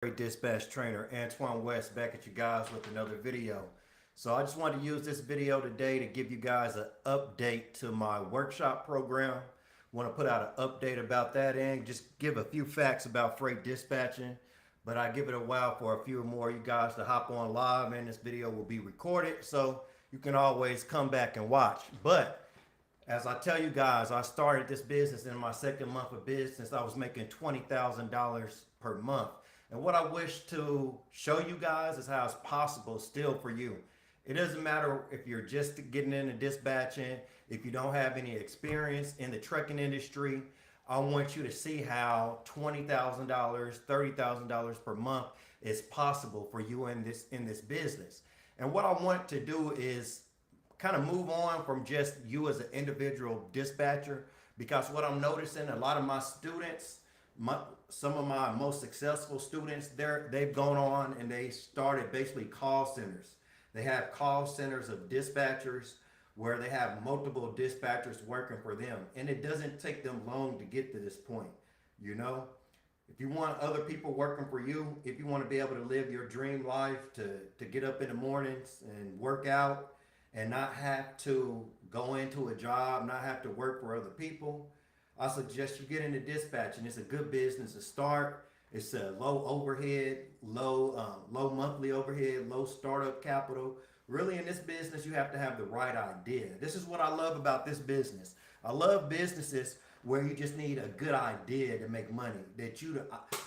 Great dispatch trainer Antoine West back at you guys with another video. So I just wanted to use this video today to give you guys an update to my workshop program. Want to put out an update about that and just give a few facts about freight dispatching. But I give it a while for a few more you guys to hop on live, and this video will be recorded so you can always come back and watch. But as I tell you guys, I started this business in my second month of business. I was making $20,000 per month. And what I wish to show you guys is how it's possible still for you. It doesn't matter if you're just getting into dispatching, if you don't have any experience in the trucking industry. I want you to see how $20,000, $30,000 per month is possible for you in this business. And what I want to do is kind of move on from just you as an individual dispatcher, because what I'm noticing, a lot of my students, some of my most successful students, they've gone on and they started basically call centers. They have call centers of dispatchers where they have multiple dispatchers working for them, and it doesn't take them long to get to this point. You know, if you want other people working for you, if you want to be able to live your dream life, to get up in the mornings and work out and not have to go into a job, not have to work for other people, I suggest you get into dispatching. It's a good business to start. It's a low overhead, low monthly overhead, low startup capital. Really, in this business, you have to have the right idea. This is what I love about this business. I love businesses where you just need a good idea to make money.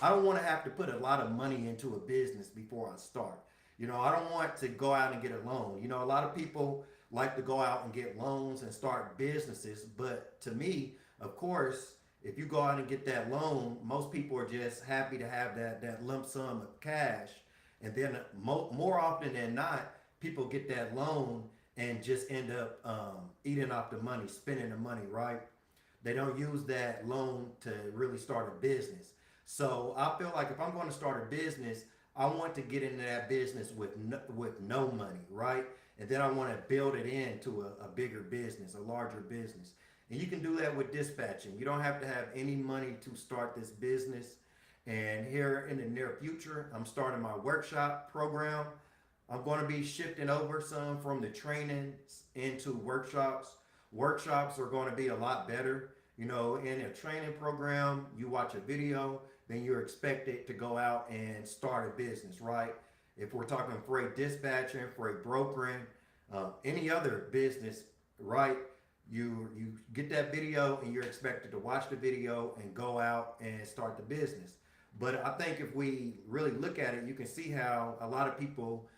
I don't want to have to put a lot of money into a business before I start. You know, I don't want to go out and get a loan. You know, a lot of people like to go out and get loans and start businesses. But to me, of course, if you go out and get that loan, most people are just happy to have that lump sum of cash. And then more often than not, people get that loan and just end up eating off the money, spending the money, right? They don't use that loan to really start a business. So I feel like if I'm going to start a business, I want to get into that business with no money, right? And then I want to build it into a bigger business, a larger business. And you can do that with dispatching. You don't have to have any money to start this business. And here in the near future, I'm starting my workshop program. I'm going to be shifting over some from the trainings into workshops. Workshops are going to be a lot better. You know, in a training program, you watch a video, then you're expected to go out and start a business, right? If we're talking freight dispatching, freight brokering, any other business, right? You get that video and you're expected to watch the video and go out and start the business. But I think if we really look at it, you can see how a lot of people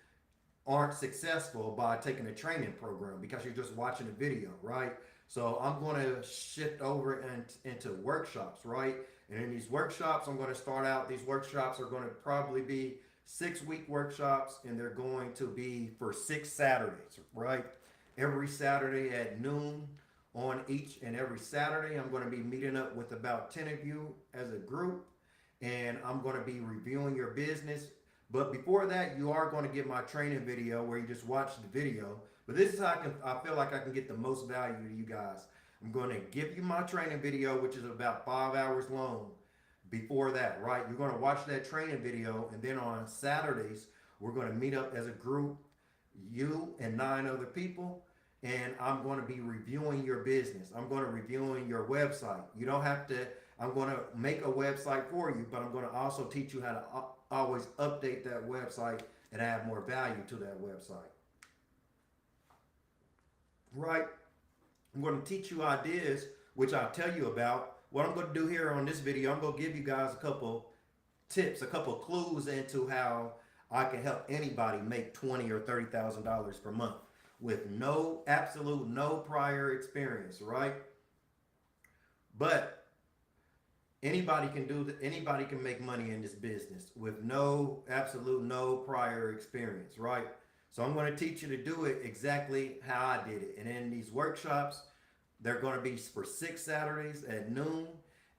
aren't successful by taking a training program because you're just watching a video, right? So I'm going to shift over into workshops, right? And in these workshops, I'm going to start out, these workshops are going to probably be 6-week workshops, and they're going to be for 6 Saturdays, right? Every Saturday at noon on each and every Saturday, I'm going to be meeting up with about 10 of you as a group, and I'm going to be reviewing your business. But before that, you are going to get my training video where you just watch the video. But this is how I feel like I can get the most value to you guys. I'm going to give you my training video, which is about 5 hours long. Before that, right? You're going to watch that training video, and then on Saturdays, we're going to meet up as a group, you and 9 other people, and I'm going to be reviewing your business. I'm going to reviewing your website. You don't have to, I'm going to make a website for you, but I'm going to also teach you how to always update that website and add more value to that website. Right? I'm going to teach you ideas, which I'll tell you about. What I'm going to do here on this video, I'm going to give you guys a couple tips, a couple clues into how I can help anybody make $20,000 or $30,000 per month with absolute no prior experience, right? But anybody can make money in this business with absolute no prior experience, right? So I'm going to teach you to do it exactly how I did it. And in these workshops, they're going to be for 6 Saturdays at noon.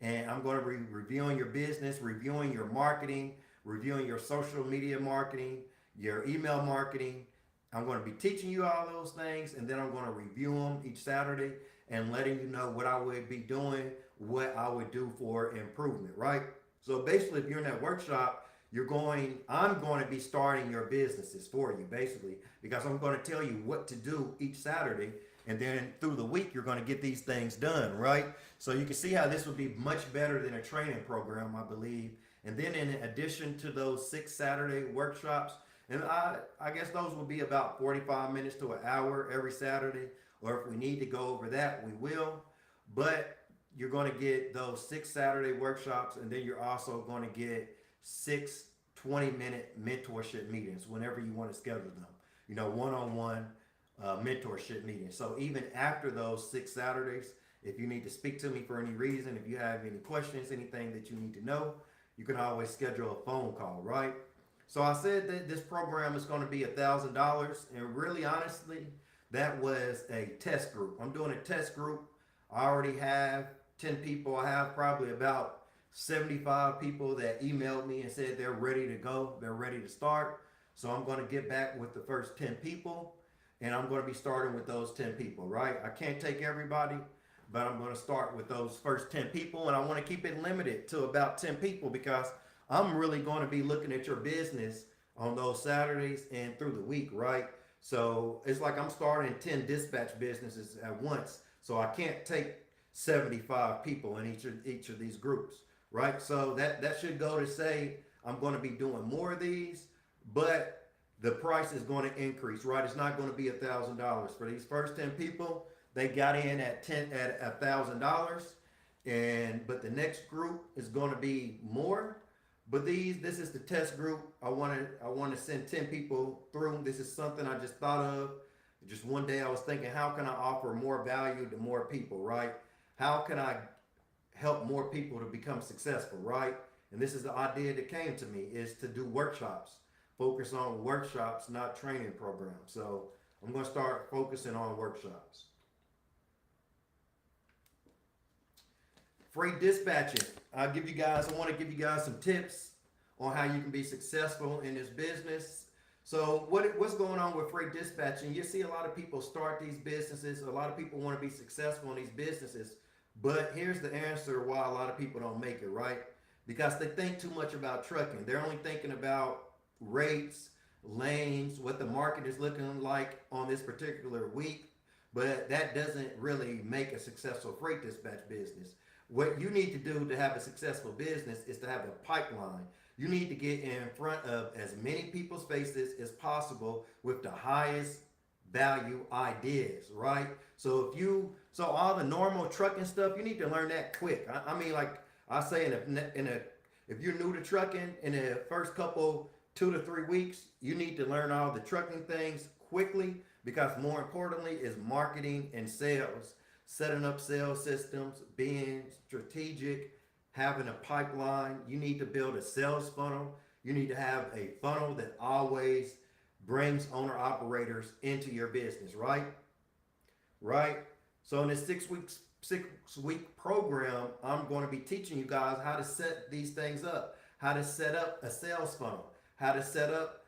And I'm going to be reviewing your business, reviewing your marketing, reviewing your social media marketing, your email marketing. I'm going to be teaching you all those things, and then I'm going to review them each Saturday and letting you know what I would be doing, what I would do for improvement, right? So basically, if you're in that workshop, I'm going to be starting your businesses for you basically, because I'm going to tell you what to do each Saturday. And then through the week, you're going to get these things done, right? So you can see how this would be much better than a training program, I believe. And then in addition to those 6 Saturday workshops, and I guess those will be about 45 minutes to an hour every Saturday. Or if we need to go over that, we will. But you're going to get those 6 Saturday workshops, and then you're also going to get 6 20-minute mentorship meetings whenever you want to schedule them. One-on-one mentorship meetings. So even after those 6 Saturdays, if you need to speak to me for any reason, if you have any questions, anything that you need to know, you can always schedule a phone call, right? So I said that this program is going to be $1,000, and really honestly, that was a test group. I'm doing a test group. I already have 10 people. I have probably about 75 people that emailed me and said they're ready to go. They're ready to start. So I'm going to get back with the first 10 people, and I'm going to be starting with those 10 people, right? I can't take everybody, but I'm going to start with those first 10 people, and I want to keep it limited to about 10 people because I'm really going to be looking at your business on those Saturdays and through the week, right? So it's like I'm starting 10 dispatch businesses at once. So I can't take 75 people in each of these groups, right? So that should go to say I'm going to be doing more of these, but the price is going to increase, right? It's not going to be $1,000 for these first 10 people. They got in at $1,000, but the next group is going to be more. But this is the test group. I want to send 10 people through. This is something I just thought of. Just one day I was thinking, how can I offer more value to more people, right? How can I help more people to become successful, right? And this is the idea that came to me, is to do workshops. Focus on workshops, not training programs. So I'm going to start focusing on workshops. Freight dispatching. I want to give you guys some tips on how you can be successful in this business. So what's going on with freight dispatching? You see a lot of people start these businesses. A lot of people want to be successful in these businesses. But here's the answer why a lot of people don't make it, right? Because they think too much about trucking. They're only thinking about rates, lanes, what the market is looking like on this particular week. But that doesn't really make a successful freight dispatch business. What you need to do to have a successful business is to have a pipeline. You need to get in front of as many people's faces as possible with the highest value ideas, right? So all the normal trucking stuff, you need to learn that quick. I mean, like I say, if you're new to trucking, in the first couple 2 to 3 weeks, you need to learn all the trucking things quickly, because more importantly is marketing and sales. Setting up sales systems, being strategic, having a pipeline. You need to build a sales funnel. You need to have a funnel that always brings owner operators into your business, right? Right? So in this 6-week program, I'm going to be teaching you guys how to set these things up, how to set up a sales funnel, how to set up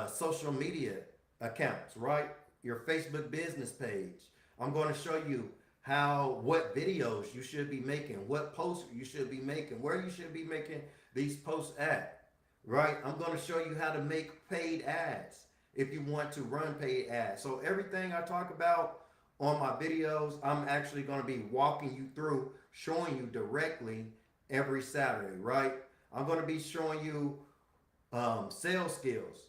social media accounts, right? Your Facebook business page. I'm going to show you what videos you should be making, what posts you should be making, where you should be making these posts at, right? I'm going to show you how to make paid ads if you want to run paid ads. So everything I talk about on my videos, I'm actually going to be walking you through, showing you directly every Saturday, right? I'm going to be showing you sales skills.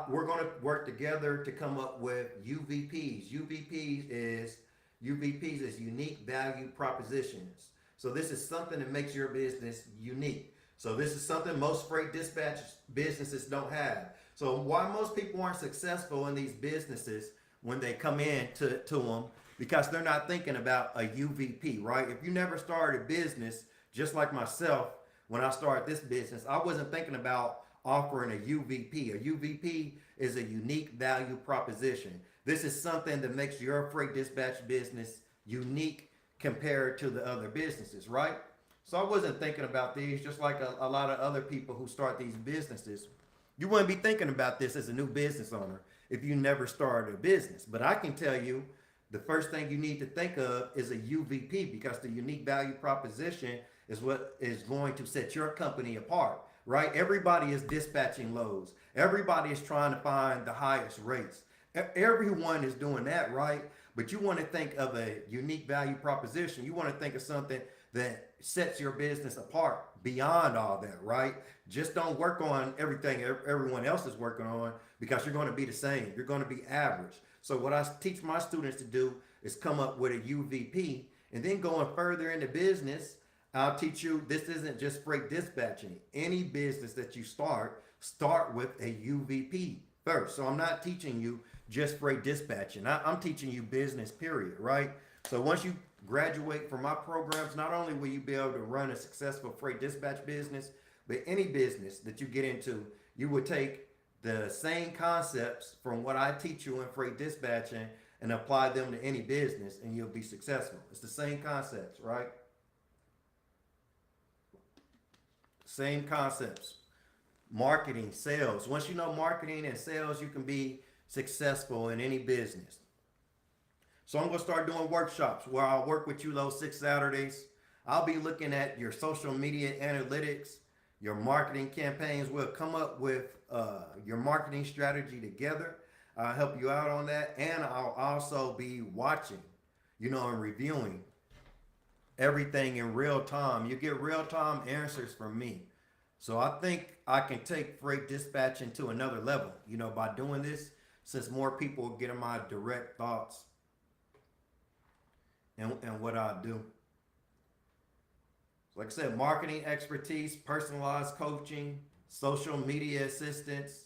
We're going to work together to come up with UVPs. UVPs is unique value propositions. So this is something that makes your business unique. So this is something most freight dispatch businesses don't have. So why most people aren't successful in these businesses when they come in to them, because they're not thinking about a UVP, right? If you never started a business, just like myself, when I started this business, I wasn't thinking about offering a UVP. A UVP is a unique value proposition. This is something that makes your freight dispatch business unique compared to the other businesses, right? So I wasn't thinking about these, just like a lot of other people who start these businesses. You wouldn't be thinking about this as a new business owner if you never started a business. But I can tell you, the first thing you need to think of is a UVP, because the unique value proposition is what is going to set your company apart right? Everybody is dispatching loads. Everybody is trying to find the highest rates. Everyone is doing that, right? But you want to think of a unique value proposition. You want to think of something that sets your business apart beyond all that, right? Just don't work on everything everyone else is working on, because you're going to be the same. You're going to be average. So what I teach my students to do is come up with a UVP, and then going further into business, I'll teach you this isn't just freight dispatching. Any business that you start with a UVP first. So I'm not teaching you just freight dispatching. I'm teaching you business, period, right? So once you graduate from my programs, not only will you be able to run a successful freight dispatch business, but any business that you get into, you would take the same concepts from what I teach you in freight dispatching and apply them to any business, and you'll be successful. It's the same concepts, right? Same concepts. Marketing, sales. Once you know marketing and sales, you can be successful in any business. So I'm going to start doing workshops where I'll work with you those 6 Saturdays. I'll be looking at your social media analytics, your marketing campaigns. We'll come up with your marketing strategy together. I'll help you out on that. And I'll also be watching, and reviewing everything in real time. You get real time answers from me. So I think I can take freight dispatching to another level, by doing this, since more people are getting my direct thoughts and what I do. Like I said, marketing expertise, personalized coaching, social media assistance,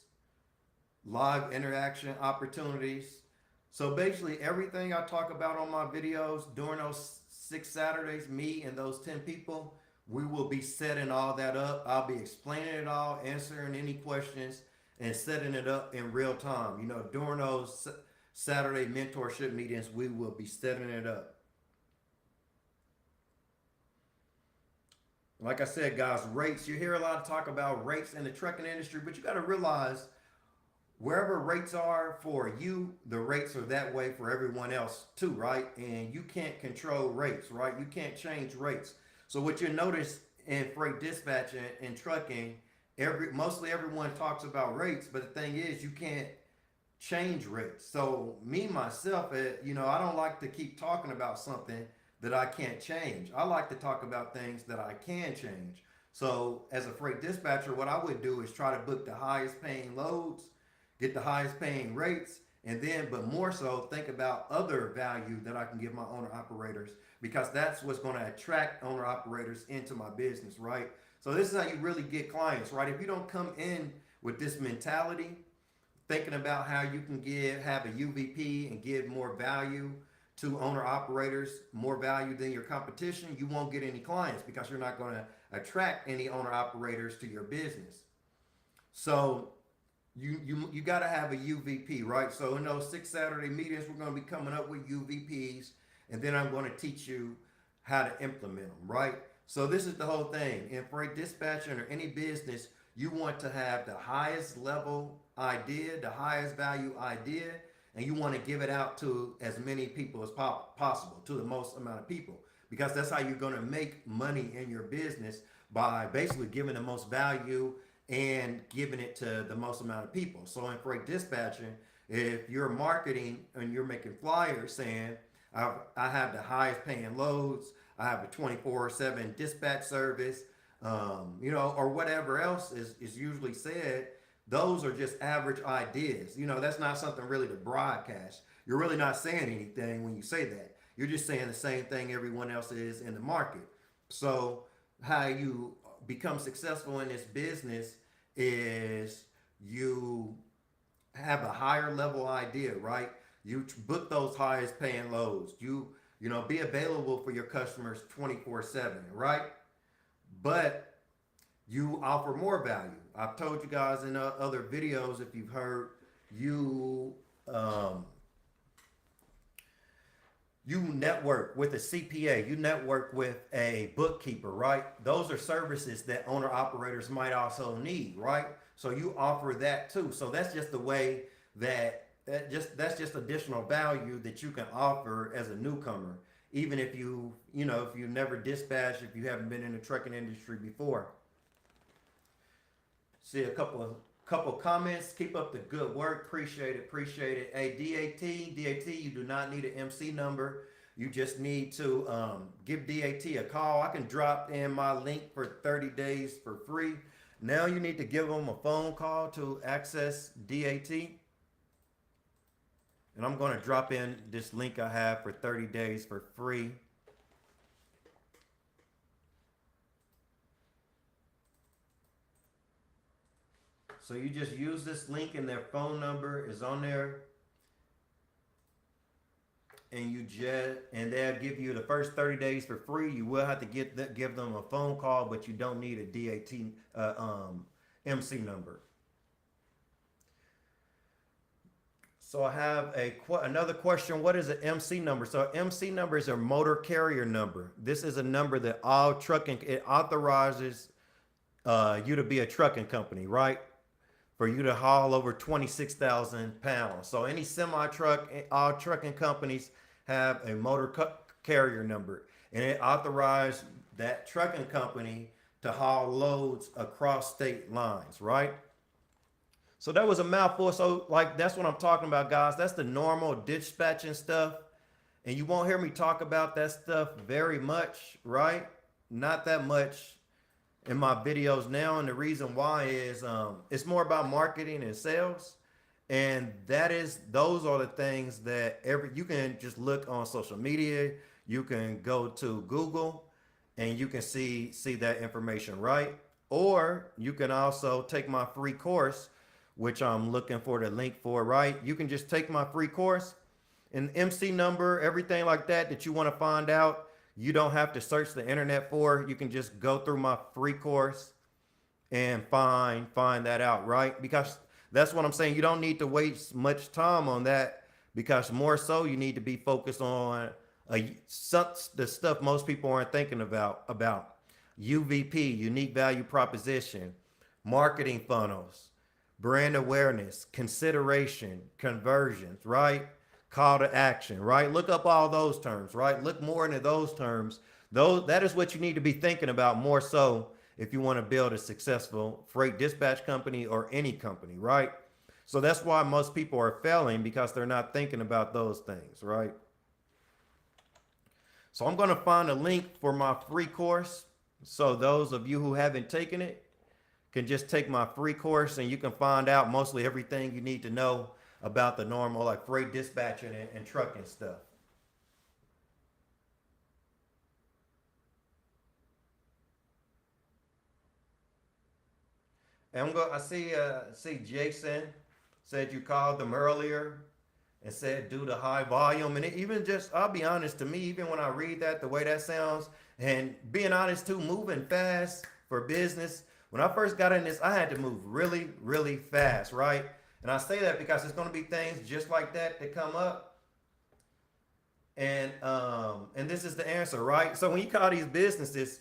live interaction opportunities. So basically everything I talk about on my videos during those 6 Saturdays, me and those 10 people, we will be setting all that up. I'll be explaining it all, answering any questions, and setting it up in real time. During those Saturday mentorship meetings, we will be setting it up. Like I said, guys, rates. You hear a lot of talk about rates in the trucking industry, but you got to realize wherever rates are for you, the rates are that way for everyone else too, right? And you can't control rates, right? You can't change rates. So what you notice in freight dispatching and trucking, mostly everyone talks about rates, but the thing is you can't change rates. So me, myself, I don't like to keep talking about something that I can't change. I like to talk about things that I can change. So as a freight dispatcher, what I would do is try to book the highest paying loads, get the highest paying rates, and then, but more so, think about other value that I can give my owner operators, because that's what's going to attract owner operators into my business, right? So this is how you really get clients, right? If you don't come in with this mentality, thinking about how you can have a UVP and give more value to owner operators, more value than your competition, you won't get any clients, because you're not going to attract any owner operators to your business. So you got to have a UVP, right? So in those 6 Saturday meetings, we're going to be coming up with UVPs, and then I'm going to teach you how to implement them, right? So this is the whole thing. In freight dispatching or any business, you want to have the highest level idea, the highest value idea, and you want to give it out to as many people as possible, to the most amount of people, because that's how you're going to make money in your business, by basically giving the most value and giving it to the most amount of people. So in freight dispatching, if you're marketing and you're making flyers saying, I have the highest paying loads, I have a 24/7 dispatch service, or whatever else is usually said, those are just average ideas. That's not something really to broadcast. You're really not saying anything when you say that. You're just saying the same thing everyone else is in the market. So how you become successful in this business is you have a higher level idea, right? You book those highest paying loads. You be available for your customers 24/7, right? But you offer more value. I've told you guys in other videos, if you've heard, you network with a CPA, you network with a bookkeeper, right? Those are services that owner operators might also need, right? So you offer that too. So that's just the way that's just additional value that you can offer as a newcomer, even if if you never dispatched, if you haven't been in the trucking industry before. See a couple comments. Keep up the good work. Appreciate it. Appreciate it. Hey, DAT, you do not need an MC number. You just need to give DAT a call. I can drop in my link for 30 days for free. Now you need to give them a phone call to access DAT. And I'm going to drop in this link I have for 30 days for free. So you just use this link and their phone number is on there. And they'll give you the first 30 days for free. You will have to give them a phone call, but you don't need a DAT MC number. So I have another question. What is an MC number? So MC number is a motor carrier number. This is a number that it authorizes you to be a trucking company, right? For you to haul over 26,000 pounds. So any semi-truck, all trucking companies have a motor carrier number, and it authorizes that trucking company to haul loads across state lines, right? So that was a mouthful. So like, that's what I'm talking about, guys. That's the normal dispatching stuff. And you won't hear me talk about that stuff very much, right? Not that much in my videos now. And the reason why is it's more about marketing and sales. And those are the things that you can just look on social media. You can go to Google and you can see that information, right? Or you can also take my free course, which I'm looking for the link for, right? You can just take my free course and MC number, everything like that you want to find out. You don't have to search the internet for. You can just go through my free course and find that out, right? Because that's what I'm saying. You don't need to waste much time on that, because more so you need to be focused on the stuff most people aren't thinking about UVP, unique value proposition, marketing funnels, brand awareness, consideration, conversions, right? Call to action, right? Look up all those terms, right? Look more into those terms. That is what you need to be thinking about more so if you want to build a successful freight dispatch company or any company, right? So that's why most people are failing, because they're not thinking about those things, right? So I'm going to find a link for my free course. So those of you who haven't taken it can just take my free course, and you can find out mostly everything you need to know about the normal like freight dispatching and trucking stuff. And I see Jason said you called them earlier and said due to high volume. And I'll be honest, to me, even when I read that, the way that sounds, and being honest too, moving fast for business. When I first got in this, I had to move really, really fast, right? And I say that because there's going to be things just like that come up. And this is the answer, right? So when you call these businesses,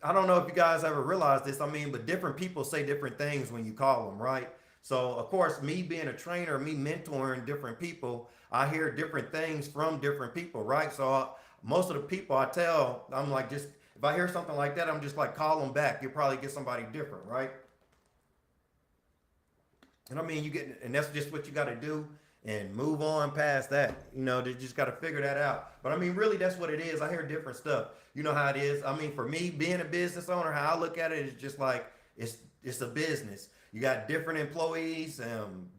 I don't know if you guys ever realize this, but different people say different things when you call them, right? So of course, me being a trainer, me mentoring different people, I hear different things from different people, right? So most of the people I tell, I'm like, just if I hear something like that, I'm just like, call them back. You'll probably get somebody different, right? And and that's just what you got to do and move on past that. They just got to figure that out. But really, that's what it is. I hear different stuff. You know how it is. For me, being a business owner, how I look at it is just like it's a business. You got different employees,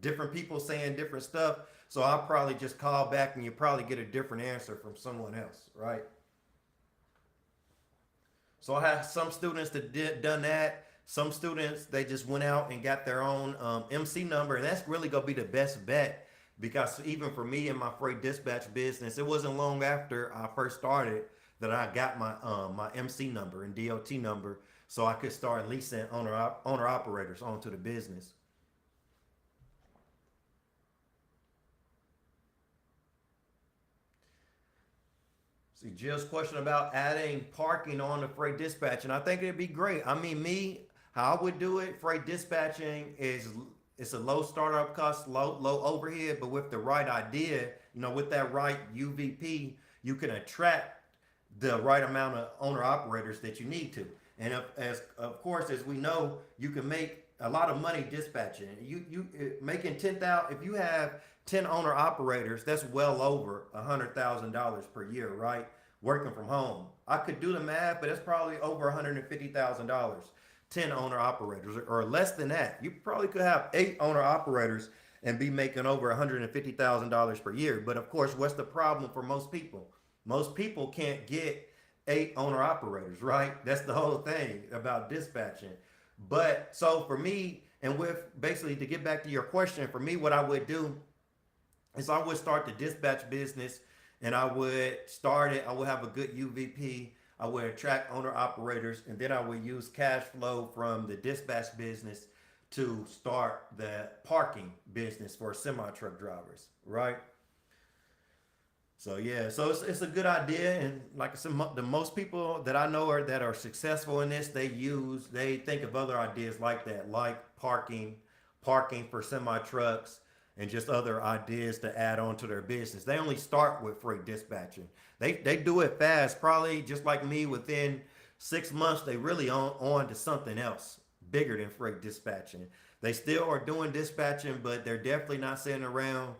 different people saying different stuff. So I'll probably just call back and you probably get a different answer from someone else, right? So I have some students that done that. Some students, they just went out and got their own MC number. And that's really going to be the best bet, because even for me in my freight dispatch business, it wasn't long after I first started that I got my MC number and DOT number, so I could start leasing owner operators onto the business. See, Jill's question about adding parking on the freight dispatch, and I think it'd be great. How I would do it, freight dispatching it's a low startup cost, low overhead, but with the right idea, with that right UVP, you can attract the right amount of owner operators that you need to. And of course, as we know, you can make a lot of money dispatching. Making 10,000. If you have 10 owner operators, that's well over $100,000 per year, right? Working from home. I could do the math, but it's probably over $150,000. 10 owner operators, or less than that. You probably could have 8 owner operators and be making over $150,000 per year. But of course, what's the problem for most people? Most people can't get 8 owner operators, right? That's the whole thing about dispatching. But so for me, and with basically to get back to your question, for me, what I would do is I would start the dispatch business, and I would start it. I would have a good UVP. I would attract owner operators, and then I would use cash flow from the dispatch business to start the parking business for semi truck drivers, right? So yeah, so it's a good idea, and like I said, the most people that I know that are successful in this, they think of other ideas like that, like parking for semi trucks, and just other ideas to add on to their business. They only start with freight dispatching. They do it fast, probably just like me. Within 6 months, they really on to something else bigger than freight dispatching. They still are doing dispatching, but they're definitely not sitting around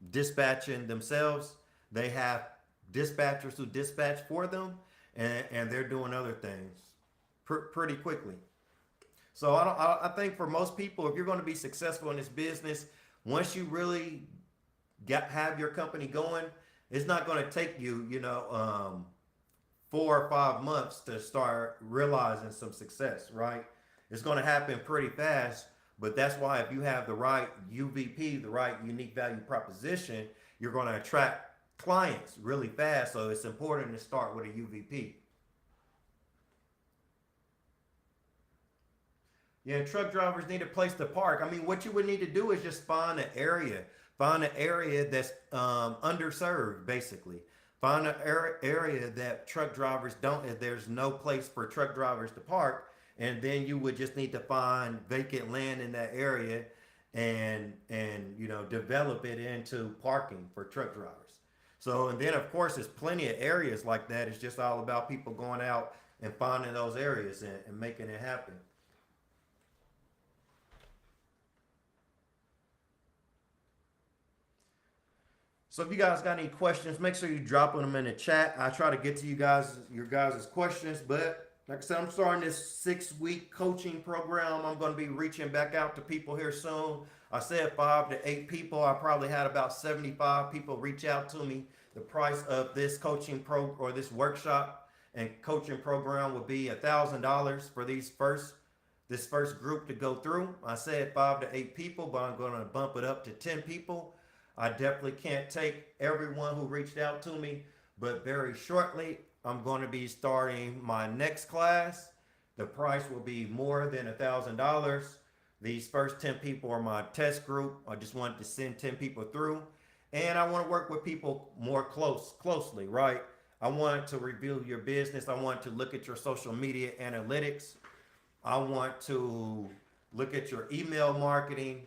dispatching themselves. They have dispatchers who dispatch for them, and they're doing other things pretty quickly. So I think for most people, if you're going to be successful in this business, once you really have your company going, it's not going to take you, 4 or 5 months to start realizing some success, right? It's going to happen pretty fast, but that's why if you have the right UVP, the right unique value proposition, you're going to attract clients really fast. So it's important to start with a UVP. Yeah, and truck drivers need a place to park. I mean, what you would need to do is just find an area. Find an area that's underserved, basically. Find an area that truck drivers don't, if there's no place for truck drivers to park, and then you would just need to find vacant land in that area and develop it into parking for truck drivers. So, and then of course there's plenty of areas like that. It's just all about people going out and finding those areas and making it happen. So if you guys got any questions, make sure you drop them in the chat. I try to get to your guys' questions. But like I said, I'm starting this 6-week coaching program. I'm going to be reaching back out to people here soon. I said 5 to 8 people. I probably had about 75 people reach out to me. The price of this this workshop and coaching program would be $1,000 for this first group to go through. I said 5 to 8 people, but I'm going to bump it up to 10 people. I definitely can't take everyone who reached out to me, but very shortly I'm going to be starting my next class. The price will be more than $1,000. These first 10 people are my test group. I just wanted to send 10 people through, and I want to work with people more closely, right? I want to review your business. I want to look at your social media analytics. I want to look at your email marketing.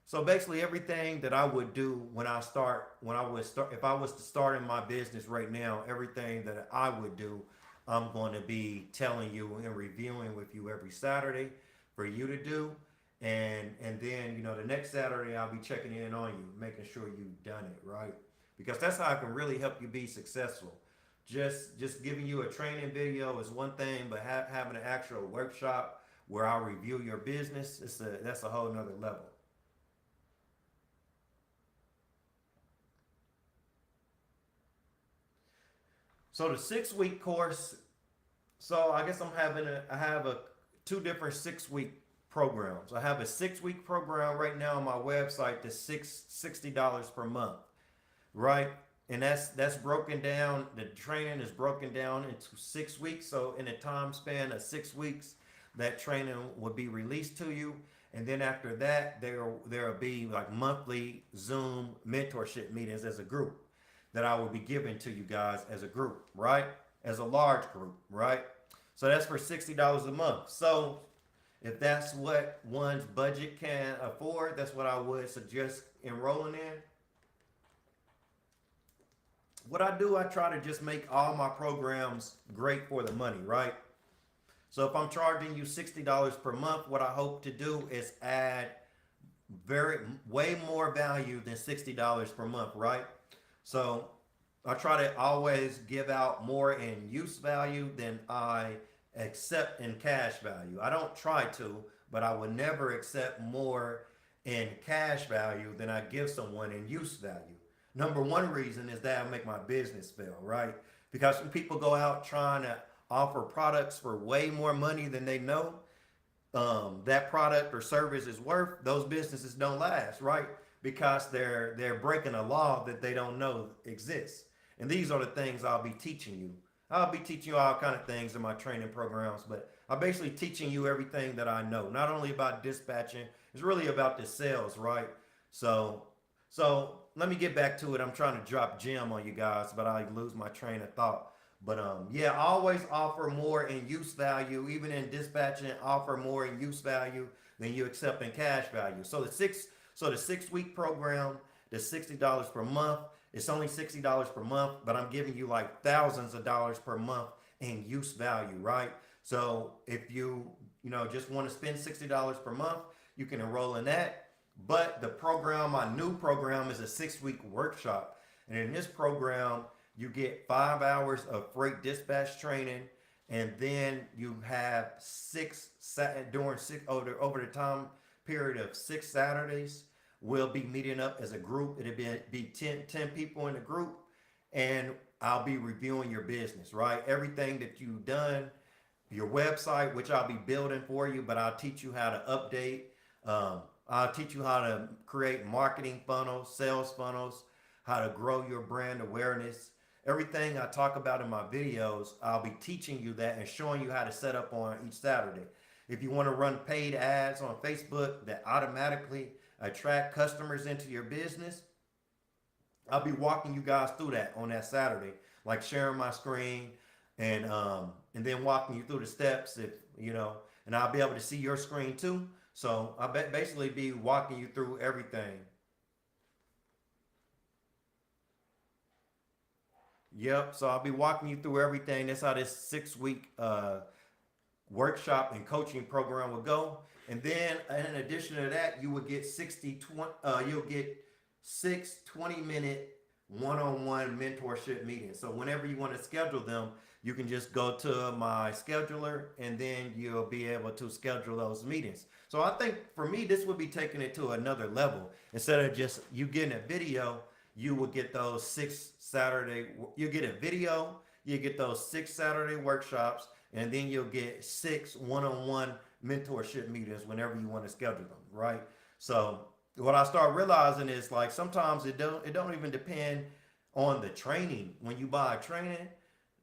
So basically everything that I would do if I was to start in my business right now, everything that I would do, I'm going to be telling you and reviewing with you every Saturday for you to do. And then, the next Saturday I'll be checking in on you, making sure you've done it, right? Because that's how I can really help you be successful. Just giving you a training video is one thing, but having an actual workshop where I'll review your business, that's a whole nother level. So the 6-week course, so I guess I have 2 different 6-week programs. I have a 6-week program right now on my website that's $60 per month, right? And that's broken down. The training is broken down into 6 weeks. So in a time span of 6 weeks, that training will be released to you. And then after that, there'll be like monthly Zoom mentorship meetings as a group that I will be giving to you guys as a group, right? As a large group, right? So that's for $60 a month. So if that's what one's budget can afford, that's what I would suggest enrolling in. What I do, I try to just make all my programs great for the money, right? So if I'm charging you $60 per month, what I hope to do is add way more value than $60 per month, right? So I try to always give out more in use value than I accept in cash value. I don't try to, but I would never accept more in cash value than I give someone in use value. Number one reason is that I make my business fail, right? Because when people go out trying to offer products for way more money than they know that product or service is worth, those businesses don't last, right? Because they're breaking a law that they don't know exists. And these are the things I'll be teaching you. I'll be teaching you all kind of things in my training programs, but I'm basically teaching you everything that I know. Not only about dispatching, it's really about the sales, right? So so let me get back to it. I'm trying to drop gem on you guys, but I lose my train of thought. But yeah, always offer more in use value, even in dispatching, offer more in use value than you accept in cash value. So the 6 week program, the $60 per month, it's only $60 per month, but I'm giving you like thousands of dollars per month in use value, right? So if you just want to spend $60 per month, you can enroll in that. But the program, my new program, is a 6 week workshop. And in this program, you get 5 hours of freight dispatch training, and then you have over the time period of 6 Saturdays. We'll be meeting up as a group. It'll be 10 people in the group, and I'll be reviewing your business, right? Everything that you've done, your website, which I'll be building for you, but I'll teach you how to update. I'll teach you how to create marketing funnels, sales funnels, how to grow your brand awareness. Everything I talk about in my videos, I'll be teaching you that and showing you how to set up on each Saturday. If you want to run paid ads on Facebook that automatically attract customers into your business, I'll be walking you guys through that on that Saturday, like sharing my screen and then walking you through the steps, and I'll be able to see your screen too. So I'll basically be walking you through everything. Yep. So I'll be walking you through everything. That's how this 6 week workshop and coaching program will go. And then in addition to that, you will get you'll get 6 20-minute one-on-one mentorship meetings. So whenever you want to schedule them, you can just go to my scheduler, and then you'll be able to schedule those meetings. So I think for me, this would be taking it to another level. Instead of just you getting a video, you will get those you get a video, you get those 6 Saturday workshops, and then you'll get 6 one-on-one mentorship meetings whenever you want to schedule them, right? So what I start realizing is, like, sometimes it don't even depend on the training when you buy training,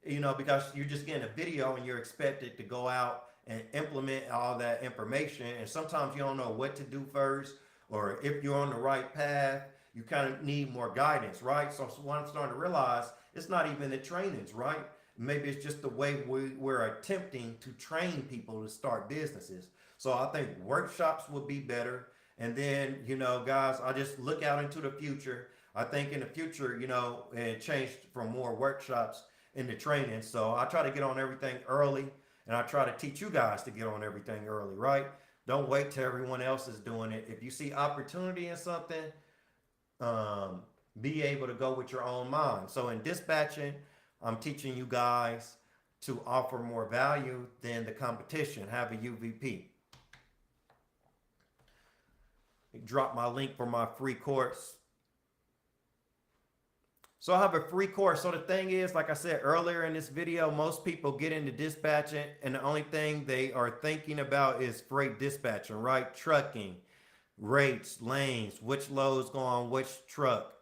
because you're just getting a video and you're expected to go out and implement all that information, and sometimes you don't know what to do first, or if you're on the right path. You kind of need more guidance, right? So what I'm starting to realize, it's not even the trainings, right? Maybe it's just the way we're attempting to train people to start businesses. So I think workshops would be better. And then, guys, I just look out into the future. I think in the future, it changed from more workshops into training. So I try to get on everything early, and I try to teach you guys to get on everything early, right? Don't wait till everyone else is doing it. If you see opportunity in something, be able to go with your own mind. So in dispatching, I'm teaching you guys to offer more value than the competition. Have a UVP. Drop my link for my free course. So I have a free course. So the thing is, like I said earlier in this video, most people get into dispatching, and the only thing they are thinking about is freight dispatching, right? Trucking, rates, lanes, which loads go on which truck,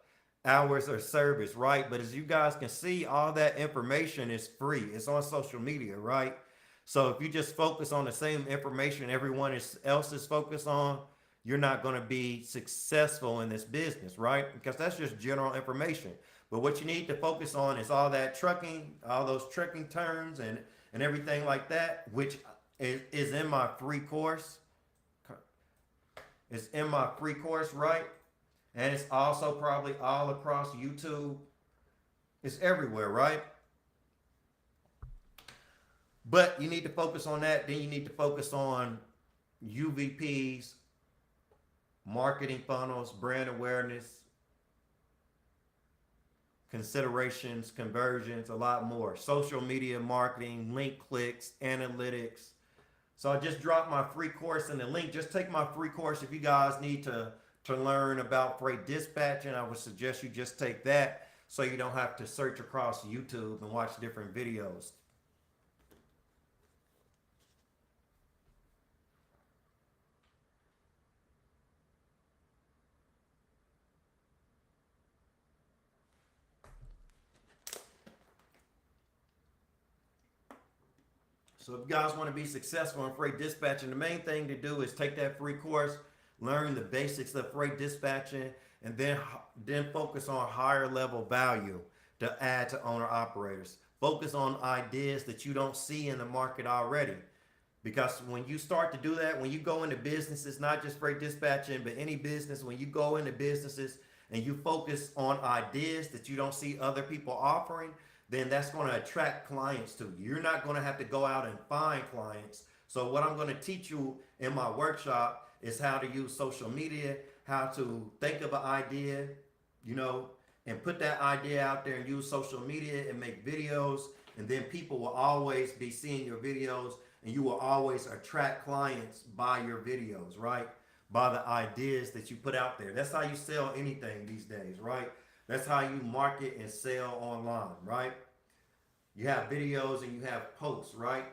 hours of service, right? But as you guys can see, all that information is free. It's on social media, right? So if you just focus on the same information everyone else is focused on, you're not going to be successful in this business, right? Because that's just general information. But what you need to focus on is all that trucking, all those trucking terms and everything like that, which is in my free course. It's in my free course, right? And it's also probably all across YouTube. It's everywhere, right? But you need to focus on that. Then you need to focus on UVPs, marketing funnels, brand awareness, considerations, conversions, a lot more. Social media marketing, link clicks, analytics. So I just dropped my free course in the link. Just take my free course if you guys need to learn about freight dispatching. I would suggest you just take that so you don't have to search across YouTube and watch different videos. So if you guys want to be successful in freight dispatching, the main thing to do is take that free course, learn the basics of freight dispatching, and then focus on higher level value to add to owner operators. Focus on ideas that you don't see in the market already. Because when you start to do that, when you go into businesses, not just freight dispatching, but any business, when you go into businesses and you focus on ideas that you don't see other people offering, then that's going to attract clients to you. You're not going to have to go out and find clients. So what I'm going to teach you in my workshop is how to use social media, how to think of an idea, you know, and put that idea out there and use social media and make videos. And then people will always be seeing your videos and you will always attract clients by your videos, right? By the ideas that you put out there. That's how you sell anything these days, right? That's how you market and sell online, right? You have videos and you have posts, right?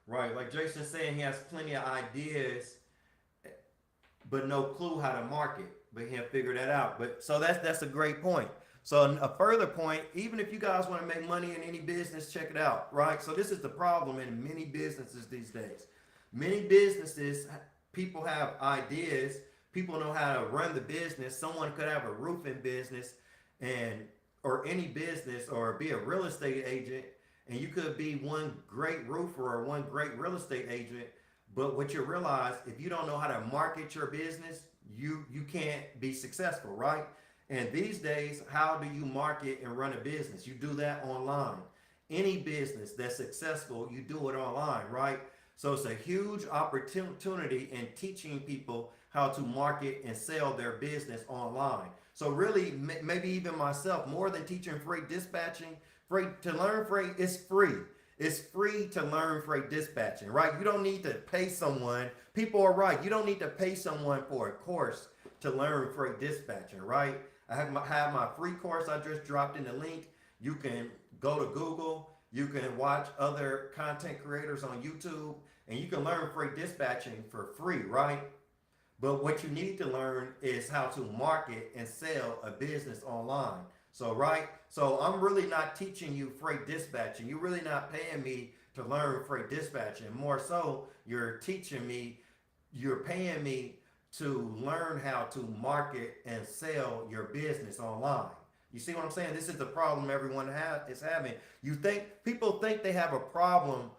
Right, like Jason's saying, he has plenty of ideas, but no clue how to market. But he'll figure that out. But so that's a great point. So a further point, even if you guys want to make money in any business, check it out, right? So this is the problem in many businesses these days. Many businesses, people have ideas, people know how to run the business. Someone could have a roofing business and or any business or be a real estate agent, and you could be one great roofer or one great real estate agent. But what you realize, if you don't know how to market your business, you can't be successful, right? And these days, how do you market and run a business? You do that online. Any business that's successful, you do it online, right? So it's a huge opportunity in teaching people how to market and sell their business online. So really, maybe even myself, more than teaching freight dispatching, to learn freight is free. It's free to learn freight dispatching, right? You don't need to pay someone. People are right. You don't need to pay someone for a course to learn freight dispatching, right? I have my free course I just dropped in the link. You can go to Google. You can watch other content creators on YouTube, and you can learn freight dispatching for free, right? But what you need to learn is how to market and sell a business online. So, right? So I'm really not teaching you freight dispatching. You're really not paying me to learn freight dispatching. More so, you're paying me to learn how to market and sell your business online. You see what I'm saying? This is the problem everyone is having. People think they have a problem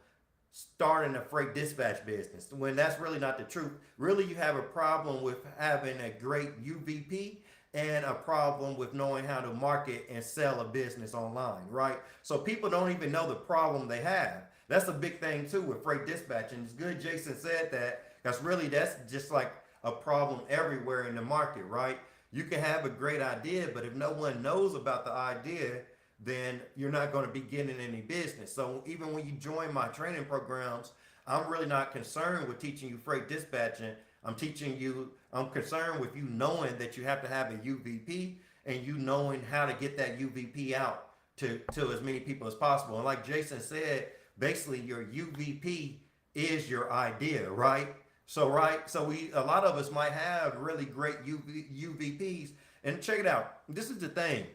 starting a freight dispatch business when that's really not the truth. Really, you have a problem with having a great UVP and a problem with knowing how to market and sell a business online, right? So people don't even know the problem they have. That's a big thing too with freight dispatching. It's good Jason said that, because really that's just like a problem everywhere in the market, right? You can have a great idea, but if no one knows about the idea, then you're not going to be getting any business. So even when you join my training programs, I'm really not concerned with teaching you freight dispatching. I'm concerned with you knowing that you have to have a UVP and you knowing how to get that UVP out to as many people as possible. And like Jason said, basically your UVP is your idea, right? So a lot of us might have really great UVPs. And check it out. This is the thing.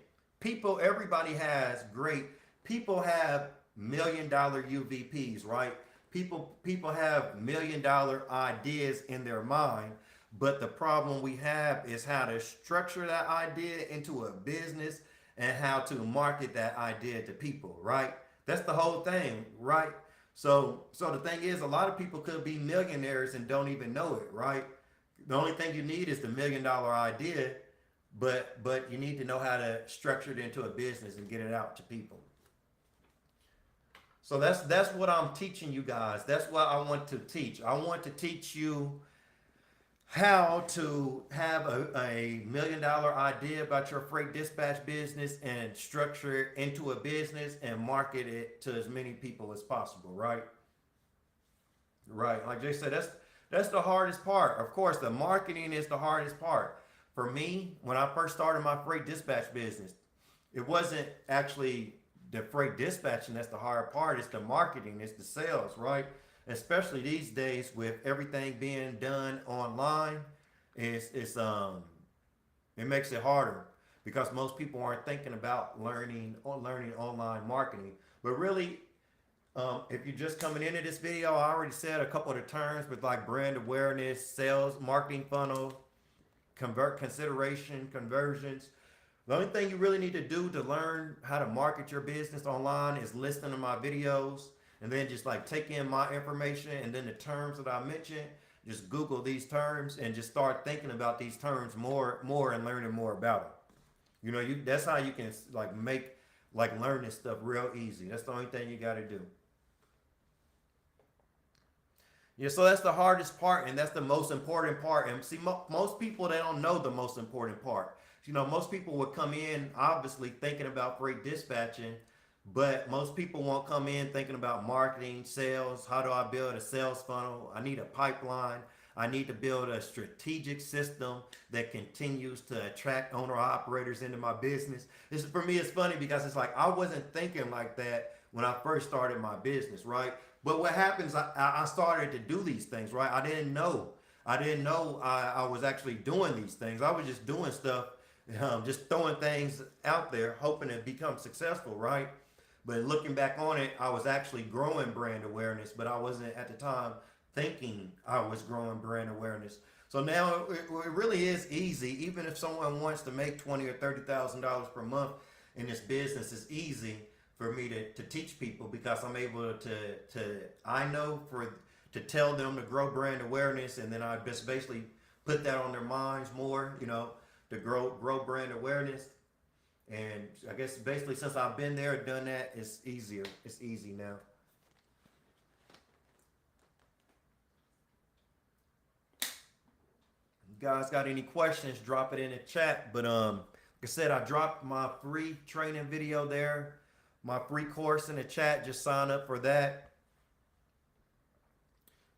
Everybody has people have $1 million UVPs, right? People have $1 million ideas in their mind, but the problem we have is how to structure that idea into a business and how to market that idea to people, right? That's the whole thing, right? So the thing is, a lot of people could be millionaires and don't even know it, right? The only thing you need is the $1 million idea, but you need to know how to structure it into a business and get it out to people. So that's what I'm teaching you guys. That's what I want to teach. I want to teach you how to have a $1 million idea about your freight dispatch business and structure it into a business and market it to as many people as possible, right? Right. Like Jay said, that's the hardest part. Of course, the marketing is the hardest part. For me, when I first started my freight dispatch business, it wasn't actually the freight dispatching that's the hard part. It's the marketing, it's the sales, right? Especially these days with everything being done online, it makes it harder because most people aren't thinking about learning online marketing. But really, if you're just coming into this video, I already said a couple of the terms with like brand awareness, sales, marketing funnel, consideration, conversions. The only thing you really need to do to learn how to market your business online is listen to my videos and then just like take in my information and then the terms that I mentioned. Just Google these terms and just start thinking about these terms more and learning more about them. You know, that's how you can like make like learn this stuff real easy. That's the only thing you got to do. Yeah, so that's the hardest part, and that's the most important part. And see, most people they don't know the most important part. You know, most people would come in obviously thinking about freight dispatching, but most people won't come in thinking about marketing, sales. How do I build a sales funnel? I need a pipeline. I need to build a strategic system that continues to attract owner operators into my business. This for me, it's funny because it's like I wasn't thinking like that when I first started my business, right? But what happens, I started to do these things, right? I didn't know. I was actually doing these things. I was just doing stuff, just throwing things out there, hoping to become successful, right? But looking back on it, I was actually growing brand awareness, but I wasn't at the time thinking I was growing brand awareness. So now it really is easy. Even if someone wants to make $20,000 or $30,000 per month in this business, it's easy for me to teach people because I'm able to tell them to grow brand awareness, and then I just basically put that on their minds more, you know, to grow brand awareness. And I guess basically since I've been there and done that, it's easier. It's easy now. You guys got any questions, drop it in the chat. But like I said, I dropped my free training video there, my free course in the chat. Just sign up for that.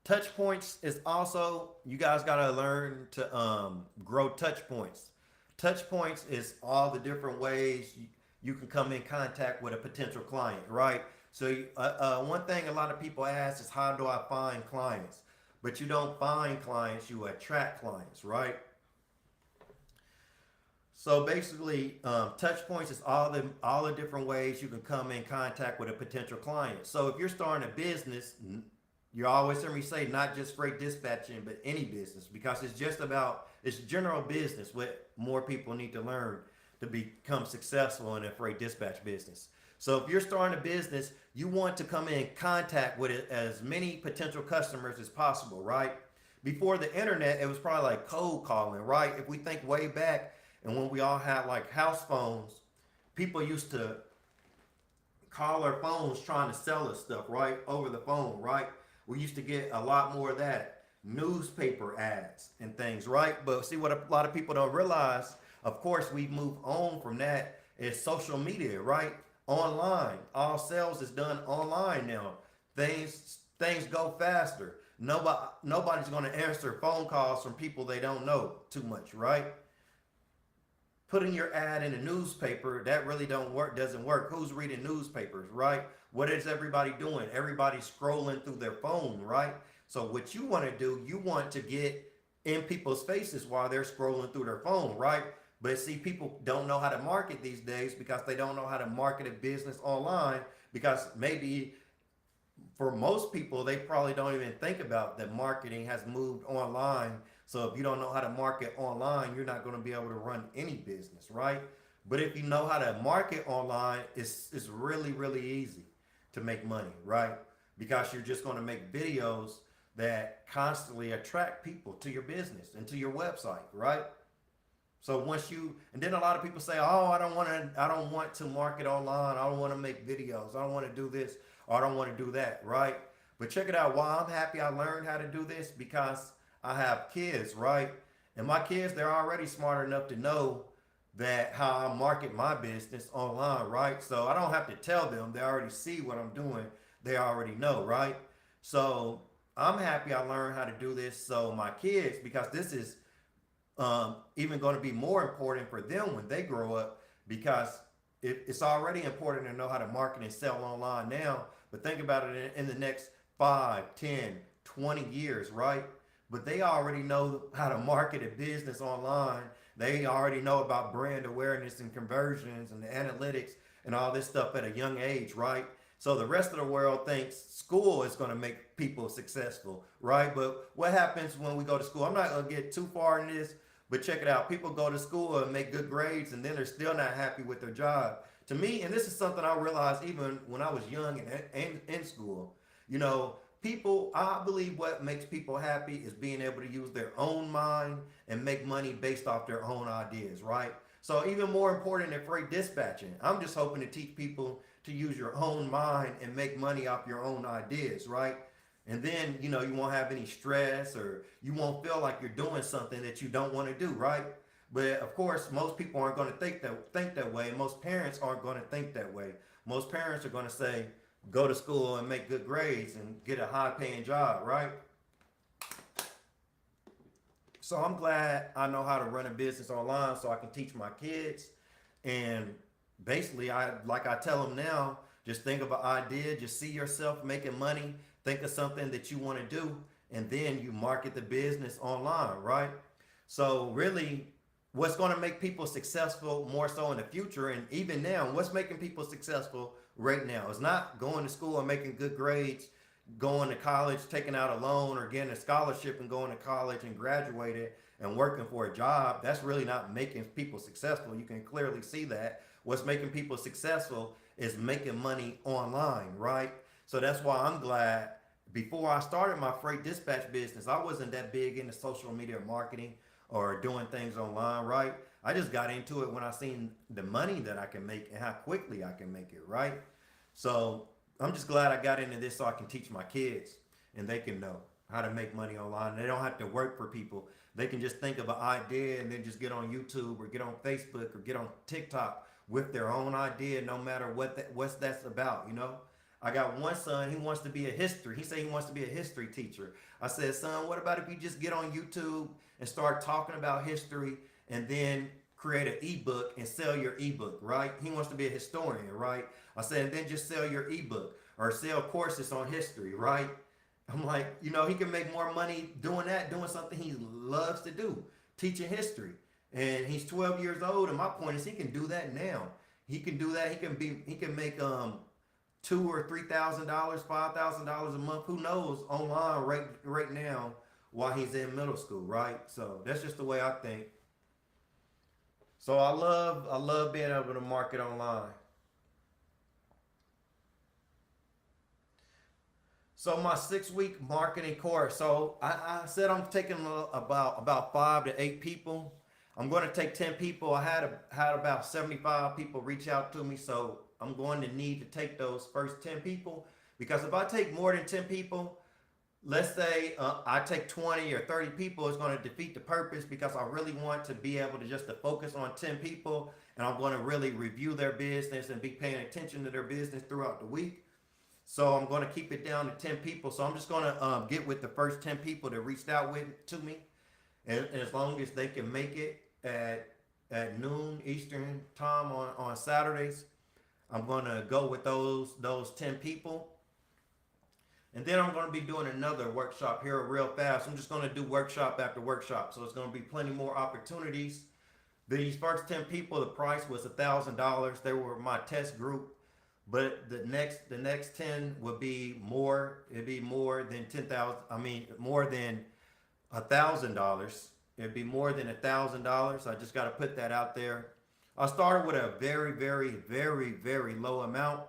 Touch points is also, you guys got to learn to grow touch points. Touch points is all the different ways you can come in contact with a potential client, right? So one thing a lot of people ask is, how do I find clients? But you don't find clients, you attract clients, right? So basically, touch points is all the different ways you can come in contact with a potential client. So if you're starting a business, you always hear me say not just freight dispatching, but any business, because it's general business what more people need to learn to become successful in a freight dispatch business. So if you're starting a business, you want to come in contact with as many potential customers as possible, right? Before the internet, it was probably like cold calling, right? If we think way back and when we all had like house phones, people used to call our phones trying to sell us stuff, right? Over the phone, right? We used to get a lot more of that, newspaper ads and things, right? But see what a lot of people don't realize, of course, we've moved on from that, is social media, right? Online. All sales is done online now. Things go faster. Nobody's going to answer phone calls from people they don't know too much, right? Putting your ad in a newspaper, that really doesn't work. Who's reading newspapers, right? What is everybody doing? Everybody's scrolling through their phone, right? So what you want to do, you want to get in people's faces while they're scrolling through their phone, right? But see, people don't know how to market these days because they don't know how to market a business online, because maybe for most people, they probably don't even think about that marketing has moved online. So if you don't know how to market online, you're not going to be able to run any business, right? But if you know how to market online, it's really, really easy to make money, right? Because you're just going to make videos that constantly attract people to your business and to your website, right? So once you, and then a lot of people say, oh, I don't want to market online. I don't want to make videos. I don't want to do this or I don't want to do that, right? But check it out. Why I'm happy I learned how to do this, because I have kids, right? And my kids, they're already smart enough to know that how I market my business online, right? So I don't have to tell them. They already see what I'm doing. They already know, right? So I'm happy I learned how to do this. So my kids, because this is even going to be more important for them when they grow up, because it's already important to know how to market and sell online now. But think about it in the next 5, 10, 20 years, right? But they already know how to market a business online. They already know about brand awareness and conversions and the analytics and all this stuff at a young age, right? So the rest of the world thinks school is going to make people successful, right? But what happens when we go to school? I'm not going to get too far in this, but check it out. People go to school and make good grades, and then they're still not happy with their job. To me, and this is something I realized even when I was young and in school, you know, people, I believe what makes people happy is being able to use their own mind and make money based off their own ideas, right? So even more important than freight dispatching, I'm just hoping to teach people to use your own mind and make money off your own ideas, right? And then, you know, you won't have any stress, or you won't feel like you're doing something that you don't want to do, right? But of course, most people aren't going to think that way. And most parents aren't going to think that way. Most parents are going to say, go to school and make good grades and get a high paying job, right? So I'm glad I know how to run a business online so I can teach my kids. And basically, like I tell them now, just think of an idea, just see yourself making money, think of something that you want to do, and then you market the business online, right? So really, what's going to make people successful more so in the future, and even now, what's making people successful right now is not going to school and making good grades, going to college, taking out a loan, or getting a scholarship and going to college and graduating and working for a job. That's really not making people successful. You can clearly see that. What's making people successful is making money online, right? So that's why I'm glad before I started my freight dispatch business, I wasn't that big into social media marketing or doing things online, right? I just got into it when I seen the money that I can make and how quickly I can make it, right? So I'm just glad I got into this so I can teach my kids and they can know how to make money online. They don't have to work for people. They can just think of an idea and then just get on YouTube or get on Facebook or get on TikTok with their own idea, no matter what that's about, you know? I got one son, he wants to be he said he wants to be a history teacher. I said, son, what about if you just get on YouTube and start talking about history and then create an ebook and sell your ebook, right? He wants to be a historian, right? I said, and then just sell your ebook or sell courses on history, right? I'm like, you know, he can make more money doing that, doing something he loves to do, teaching history. And he's 12 years old, and my point is he can do that now. He can do that. He can make $2,000 or $3,000, $5,000 a month, who knows, online right now while he's in middle school, right? So that's just the way I think. So I love being able to market online. So my 6-week marketing course. So I said I'm taking about 5 to 8 people. I'm going to take 10 people. I had about 75 people reach out to me, so I'm going to need to take those first 10 people, because if I take more than 10 people, let's say I take 20 or 30 people, it's going to defeat the purpose, because I really want to be able to just to focus on 10 people, and I'm going to really review their business and be paying attention to their business throughout the week. So I'm going to keep it down to 10 people. So I'm just going to get with the first 10 people that reached out to me, and as long as they can make it at noon Eastern time on Saturdays, I'm going to go with those 10 people. And then I'm going to be doing another workshop here real fast. I'm just going to do workshop after workshop. So it's going to be plenty more opportunities. These first 10 people, the price was $1,000. They were my test group. But the next 10 would be more. It'd be more than 10,000. I mean, more than $1,000. It'd be more than $1,000. I just got to put that out there. I started with a very, very, very, very low amount.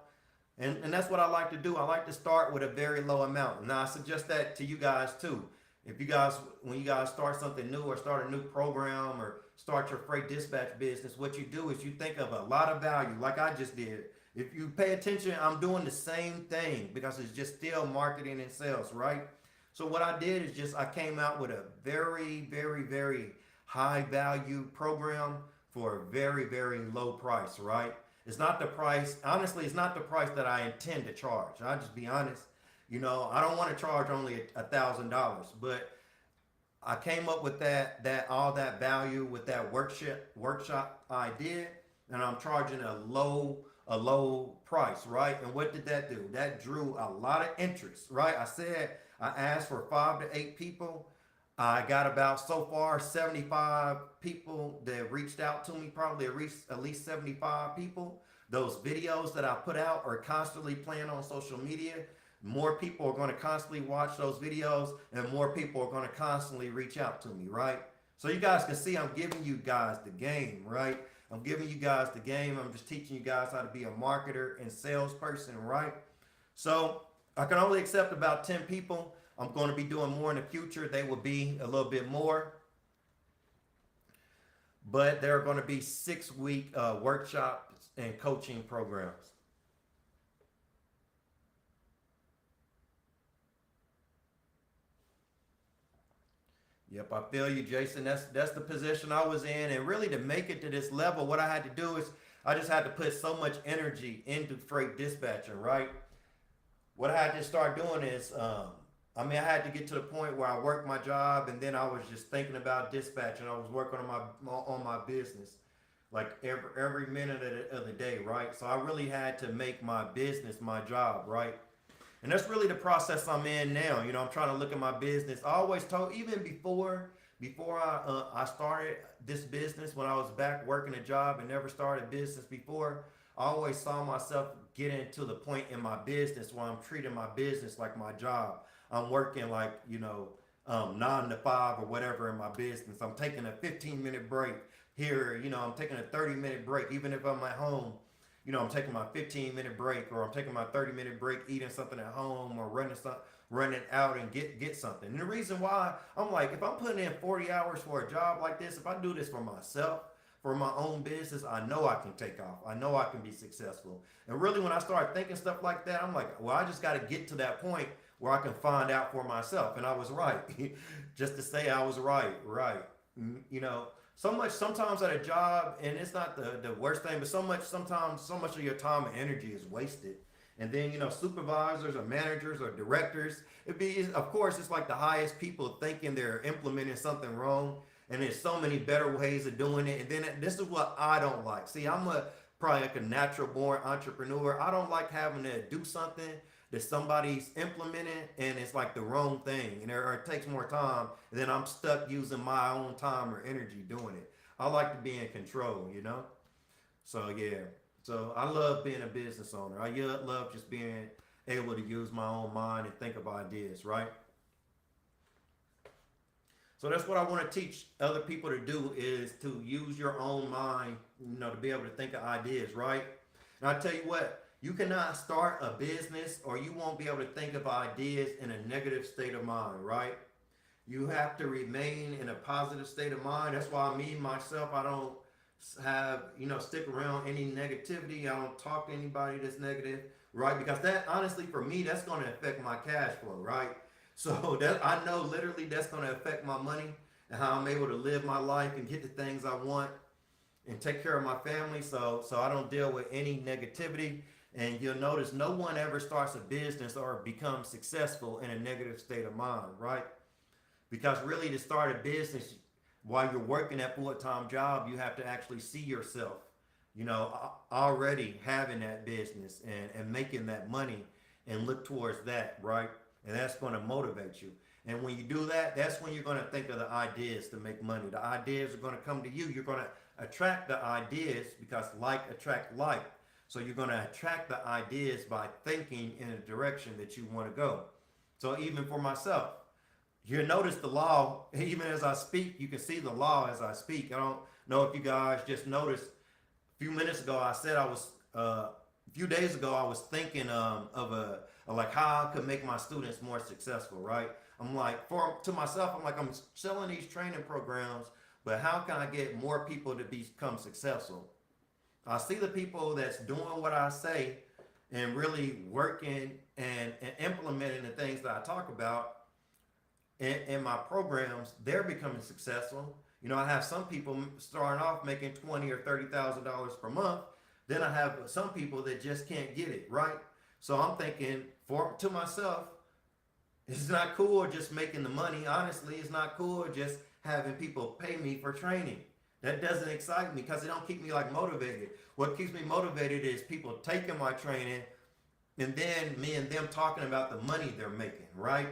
And that's what I like to do. I like to start with a very low amount. Now, I suggest that to you guys too. If you guys, when you guys start something new or start a new program or start your freight dispatch business, what you do is you think of a lot of value, like I just did. If you pay attention, I'm doing the same thing because it's just still marketing and sales, right? So what I did is just I came out with a very, very, very high value program for a very, very low price, right? It's not the price, honestly, it's not the price that I intend to charge. I'll just be honest. I don't want to charge only $1,000, but I came up with that all that value with that workshop I did, and I'm charging a low price, right? And what did that do? That drew a lot of interest, right? I asked for 5 to 8 people. I got about so far 75 people that reached out to me, probably at least 75 people. Those videos that I put out are constantly playing on social media. More people are going to constantly watch those videos, and more people are going to constantly reach out to me, right? So you guys can see I'm giving you guys the game, right? I'm giving you guys the game. I'm just teaching you guys how to be a marketer and salesperson, right? So I can only accept about 10 people. I'm going to be doing more in the future. They will be a little bit more. But there are going to be 6-week workshops and coaching programs. Yep, I feel you, Jason. That's the position I was in, and really to make it to this level, what I had to do is I just had to put so much energy into freight dispatching, right? What I had to start doing is, I had to get to the point where I worked my job, and then I was just thinking about dispatching. I was working on my business, like every minute of the day, right? So I really had to make my business my job, right? And that's really the process I'm in now. I'm trying to look at my business. I always told, even before I started this business, when I was back working a job and never started business before, I always saw myself getting to the point in my business where I'm treating my business like my job. I'm working like 9 to 5 or whatever in my business. I'm taking a 15-minute break here. I'm taking a 30-minute break, even if I'm at home. I'm taking my 15-minute break, or I'm taking my 30-minute break, eating something at home, or running out and get something. And the reason why, I'm like, if I'm putting in 40 hours for a job like this, if I do this for myself, for my own business, I know I can take off. I know I can be successful. And really, when I start thinking stuff like that, I'm like, well, I just got to get to that point where I can find out for myself. And I was right. Just to say I was right. So much sometimes at a job, and it's not the worst thing, but sometimes so much of your time and energy is wasted. And then supervisors or managers or directors, of course it's like the highest people thinking they're implementing something wrong, and there's so many better ways of doing it. And then this is what I don't like. See, I'm probably like a natural born entrepreneur. I don't like having to do something that somebody's implementing and it's like the wrong thing, or it takes more time, and then I'm stuck using my own time or energy doing it. I like to be in control. So yeah, so I love being a business owner. I love just being able to use my own mind and think of ideas, right? So that's what I want to teach other people to do, is to use your own mind, to be able to think of ideas, right? And I tell you what, you cannot start a business, or you won't be able to think of ideas in a negative state of mind, right? You have to remain in a positive state of mind. That's why myself, I don't stick around any negativity. I don't talk to anybody that's negative, right? Because that, honestly, for me, that's going to affect my cash flow, right? So that, I know literally that's going to affect my money and how I'm able to live my life and get the things I want and take care of my family. So I don't deal with any negativity. And you'll notice no one ever starts a business or becomes successful in a negative state of mind, right? Because really, to start a business while you're working that full-time job, you have to actually see yourself, already having that business and making that money, and look towards that, right? And that's going to motivate you. And when you do that, that's when you're going to think of the ideas to make money. The ideas are going to come to you. You're going to attract the ideas, because like attract like. So you're going to attract the ideas by thinking in a direction that you want to go. So even for myself, you notice the law, even as I speak, you can see the law as I speak. I don't know if you guys just noticed, a few minutes ago I said a few days ago I was thinking of like how I could make my students more successful, right? I'm like, to myself, I'm like, I'm selling these training programs, but how can I get more people to become successful? I see the people that's doing what I say and really working and implementing the things that I talk about in my programs. They're becoming successful. You know, I have some people starting off making $20,000 or $30,000 per month. Then I have some people that just can't get it right. So I'm thinking to myself, it's not cool just making the money. Honestly, it's not cool just having people pay me for training. That doesn't excite me because it don't keep me like motivated. What keeps me motivated is people taking my training and then me and them talking about the money they're making, right?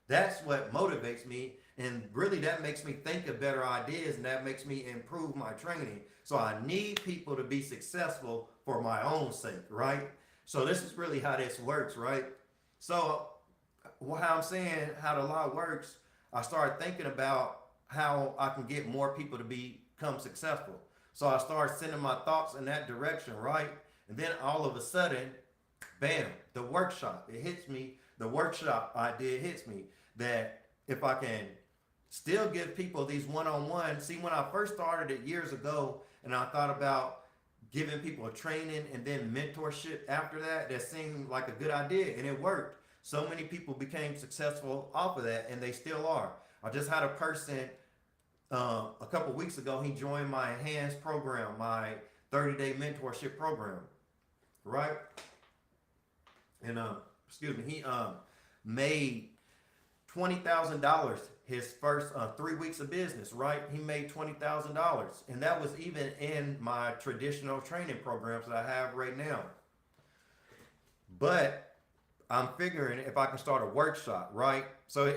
That's what motivates me. And really that makes me think of better ideas and that makes me improve my training. So I need people to be successful for my own sake, right? So this is really how this works, right? So how I'm saying how the law works, I started thinking about how I can get more people to become successful. So I started sending my thoughts in that direction, right? And then all of a sudden, bam, the workshop, it hits me. The workshop idea hits me that if I can still give people these one-on-one, see, when I first started it years ago and I thought about giving people a training and then mentorship after that, that seemed like a good idea and it worked. So many people became successful off of that and they still are. I just had a person a couple weeks ago, he joined my enhanced program, my 30-day mentorship program, right? And excuse me, he made $20,000 his first 3 weeks of business, right? He made $20,000, and that was even in my traditional training programs that I have right now. But I'm figuring if I can start a workshop, right? So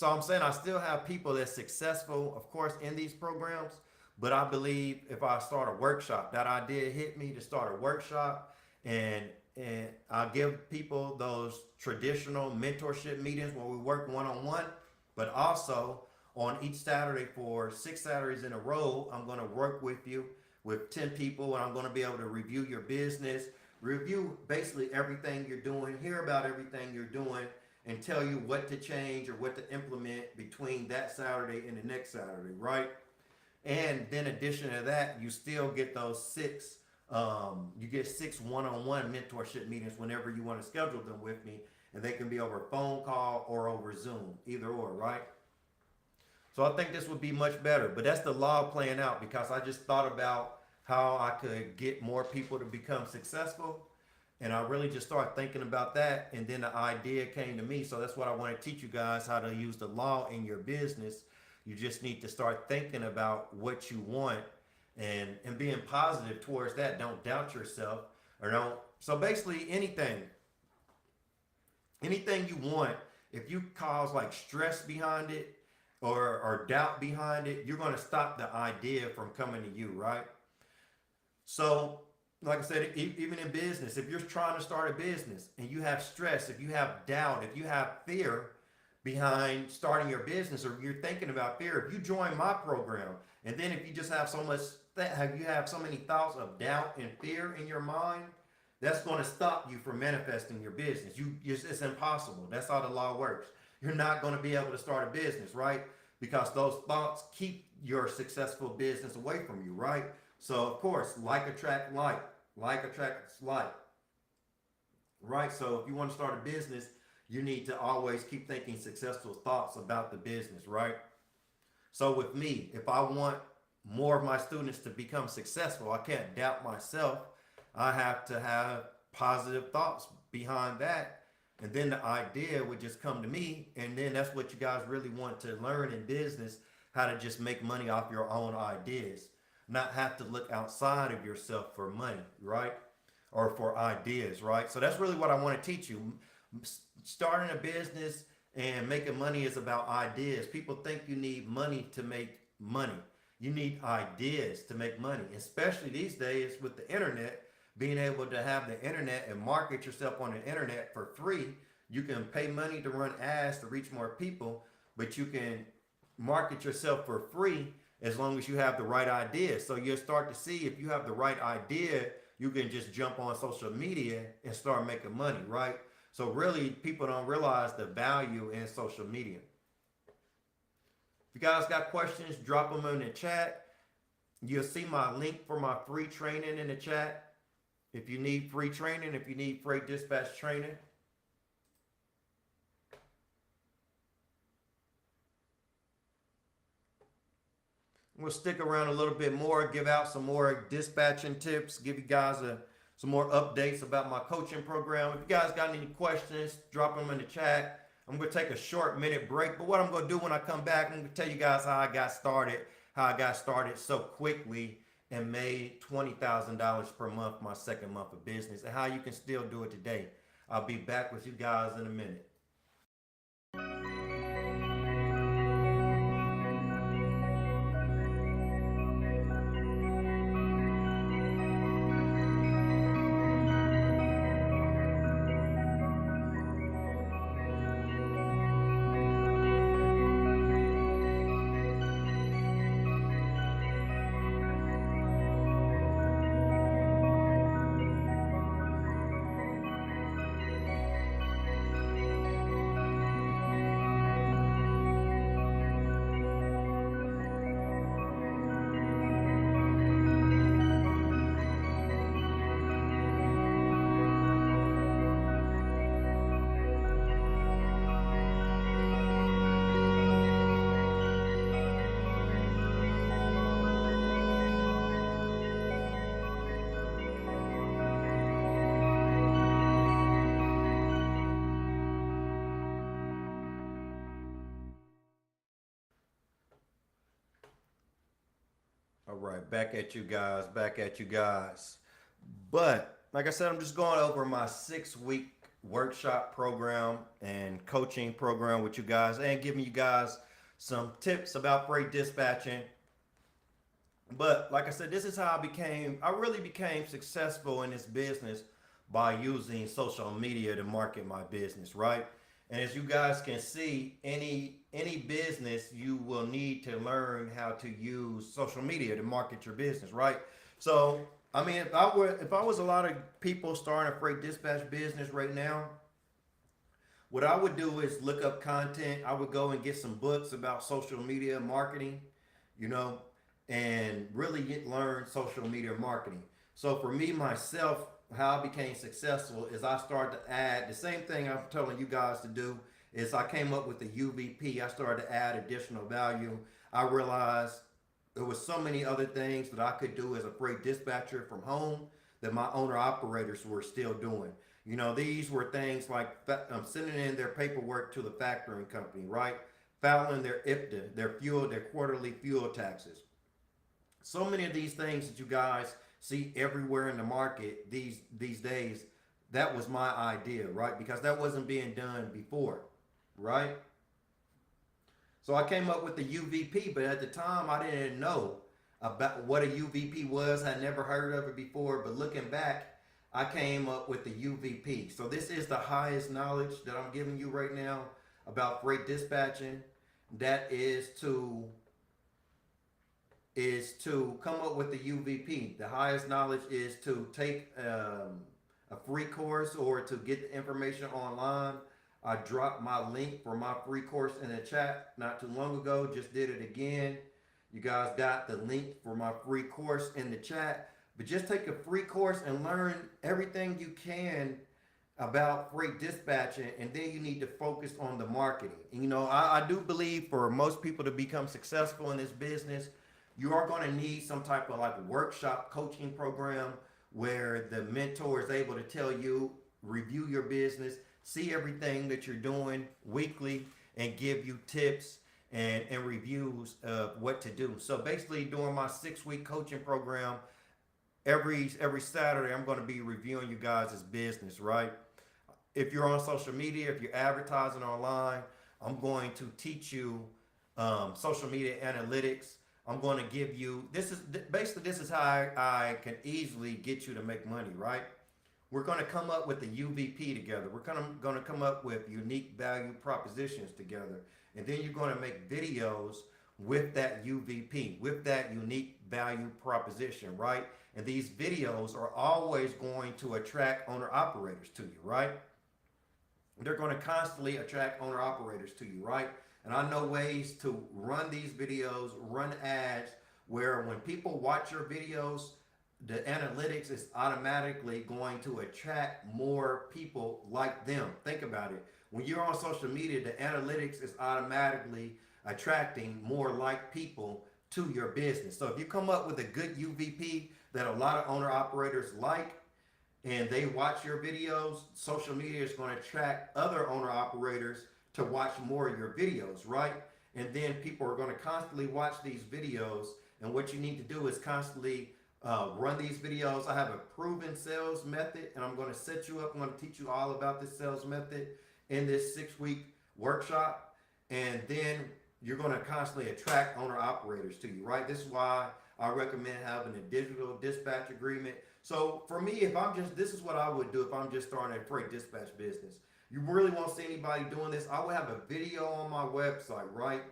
I'm saying I still have people that's successful, of course, in these programs. But I believe if I start a workshop, that idea hit me to start a workshop, and I'll give people those traditional mentorship meetings where we work one-on-one, but also on each Saturday for 6 Saturdays in a row, I'm going to work with you with 10 people, and I'm going to be able to review your business, review basically everything you're doing, hear about everything you're doing, and tell you what to change or what to implement between that Saturday and the next Saturday, right? And then in addition to that, you still get those you get 6 one-on-one mentorship meetings whenever you want to schedule them with me, and they can be over phone call or over Zoom, either or, right? So I think this would be much better, but that's the law playing out because I just thought about how I could get more people to become successful. And I really just started thinking about that. And then the idea came to me. So that's what I want to teach you guys, how to use the law in your business. You just need to start thinking about what you want and being positive towards that. Don't doubt yourself or don't. So basically anything you want, if you cause like stress behind it or doubt behind it, you're going to stop the idea from coming to you, right? So, like I said, even in business, if you're trying to start a business and you have stress, if you have doubt, if you have fear behind starting your business, or you're thinking about fear, if you join my program, and then if you just have you have so many thoughts of doubt and fear in your mind, that's going to stop you from manifesting your business. It's impossible. That's how the law works. You're not going to be able to start a business, right? Because those thoughts keep your successful business away from you, right? So, of course, like attract like. Like attracts like. Right? So, if you want to start a business, you need to always keep thinking successful thoughts about the business, right? So, with me, if I want more of my students to become successful, I can't doubt myself. I have to have positive thoughts behind that. And then the idea would just come to me. And then that's what you guys really want to learn in business, how to just make money off your own ideas. Not have to look outside of yourself for money, right? Or for ideas, right? So that's really what I want to teach you. Starting a business and making money is about ideas. People think you need money to make money. You need ideas to make money, especially these days with the internet. Being able to have the internet and market yourself on the internet for free. You can pay money to run ads to reach more people, but you can market yourself for free as long as you have the right idea. So you'll start to see if you have the right idea, you can just jump on social media and start making money, right? So really, people don't realize the value in social media. If you guys got questions, drop them in the chat. You'll see my link for my free training in the chat. If you need free training, if you need freight dispatch training. We'll stick around a little bit more, give out some more dispatching tips, give you guys some more updates about my coaching program. If you guys got any questions, drop them in the chat. I'm going to take a short minute break, but what I'm going to do when I come back, I'm going to tell you guys how I got started so quickly and made $20,000 per month my second month of business, and how you can still do it today. I'll be back with you guys in a minute. All right, back at you guys, back at you guys. But like I said, I'm just going over my 6-week workshop program and coaching program with you guys, and giving you guys some tips about freight dispatching. But like I said, this is how I really became successful in this business by using social media to market my business, right? And as you guys can see, any business, you will need to learn how to use social media to market your business, right? So, I mean, if I was a lot of people starting a freight dispatch business right now, what I would do is look up content. I would go and get some books about social media marketing, you know, and really learn social media marketing. So for me, myself, how I became successful is I started to add the same thing I'm telling you guys to do. Is I came up with the UVP. I started to add additional value. I realized there was so many other things that I could do as a freight dispatcher from home that my owner operators were still doing. You know, these were things like sending in their paperwork to the factoring company, right? Filing their IFTA, their quarterly fuel taxes. So many of these things that you guys see everywhere in the market these days, that was my idea, right? Because that wasn't being done before, right? So I came up with the UVP, but at the time I didn't know about what a UVP was. I never heard of it before, but looking back, I came up with the UVP. So this is the highest knowledge that I'm giving you right now about freight dispatching. That is to come up with the UVP. The highest knowledge is to take a free course or to get the information online. I dropped my link for my free course in the chat not too long ago. Just did it again. You guys got the link for my free course in the chat. But just take a free course and learn everything you can about freight dispatching, and then you need to focus on the marketing. And, you know, I do believe for most people to become successful in this business, you are going to need some type of like workshop coaching program where the mentor is able to tell you, review your business, see everything that you're doing weekly, and give you tips and reviews of what to do. So basically, during my 6-week coaching program, every Saturday, I'm going to be reviewing you guys' business, right? If you're on social media, if you're advertising online, I'm going to teach you social media analytics. I'm going to give you, this is how I can easily get you to make money, right? We're going to come up with a UVP together. We're going to come up with unique value propositions together. And then you're going to make videos with that UVP, with that unique value proposition, right? And these videos are always going to attract owner operators to you, right? they're going to constantly attract owner operators to you, right? And I know ways to run these videos, run ads where when people watch your videos, the analytics is automatically going to attract more people like them. Think about it. When you're on social media, the analytics is automatically attracting more like people to your business. So if you come up with a good UVP that a lot of owner operators like, and they watch your videos, social media is going to attract other owner operators to watch more of your videos, right? And then people are going to constantly watch these videos. And what you need to do is constantly run these videos. I have a proven sales method, and I'm going to set you up. I'm going to teach you all about this sales method in this 6-week workshop. And then you're going to constantly attract owner operators to you, right? This is why I recommend having a digital dispatch agreement. So for me, if I'm just, this is what I would do if I'm just starting a freight dispatch business. You really won't see anybody doing this. I would have a video on my website, right?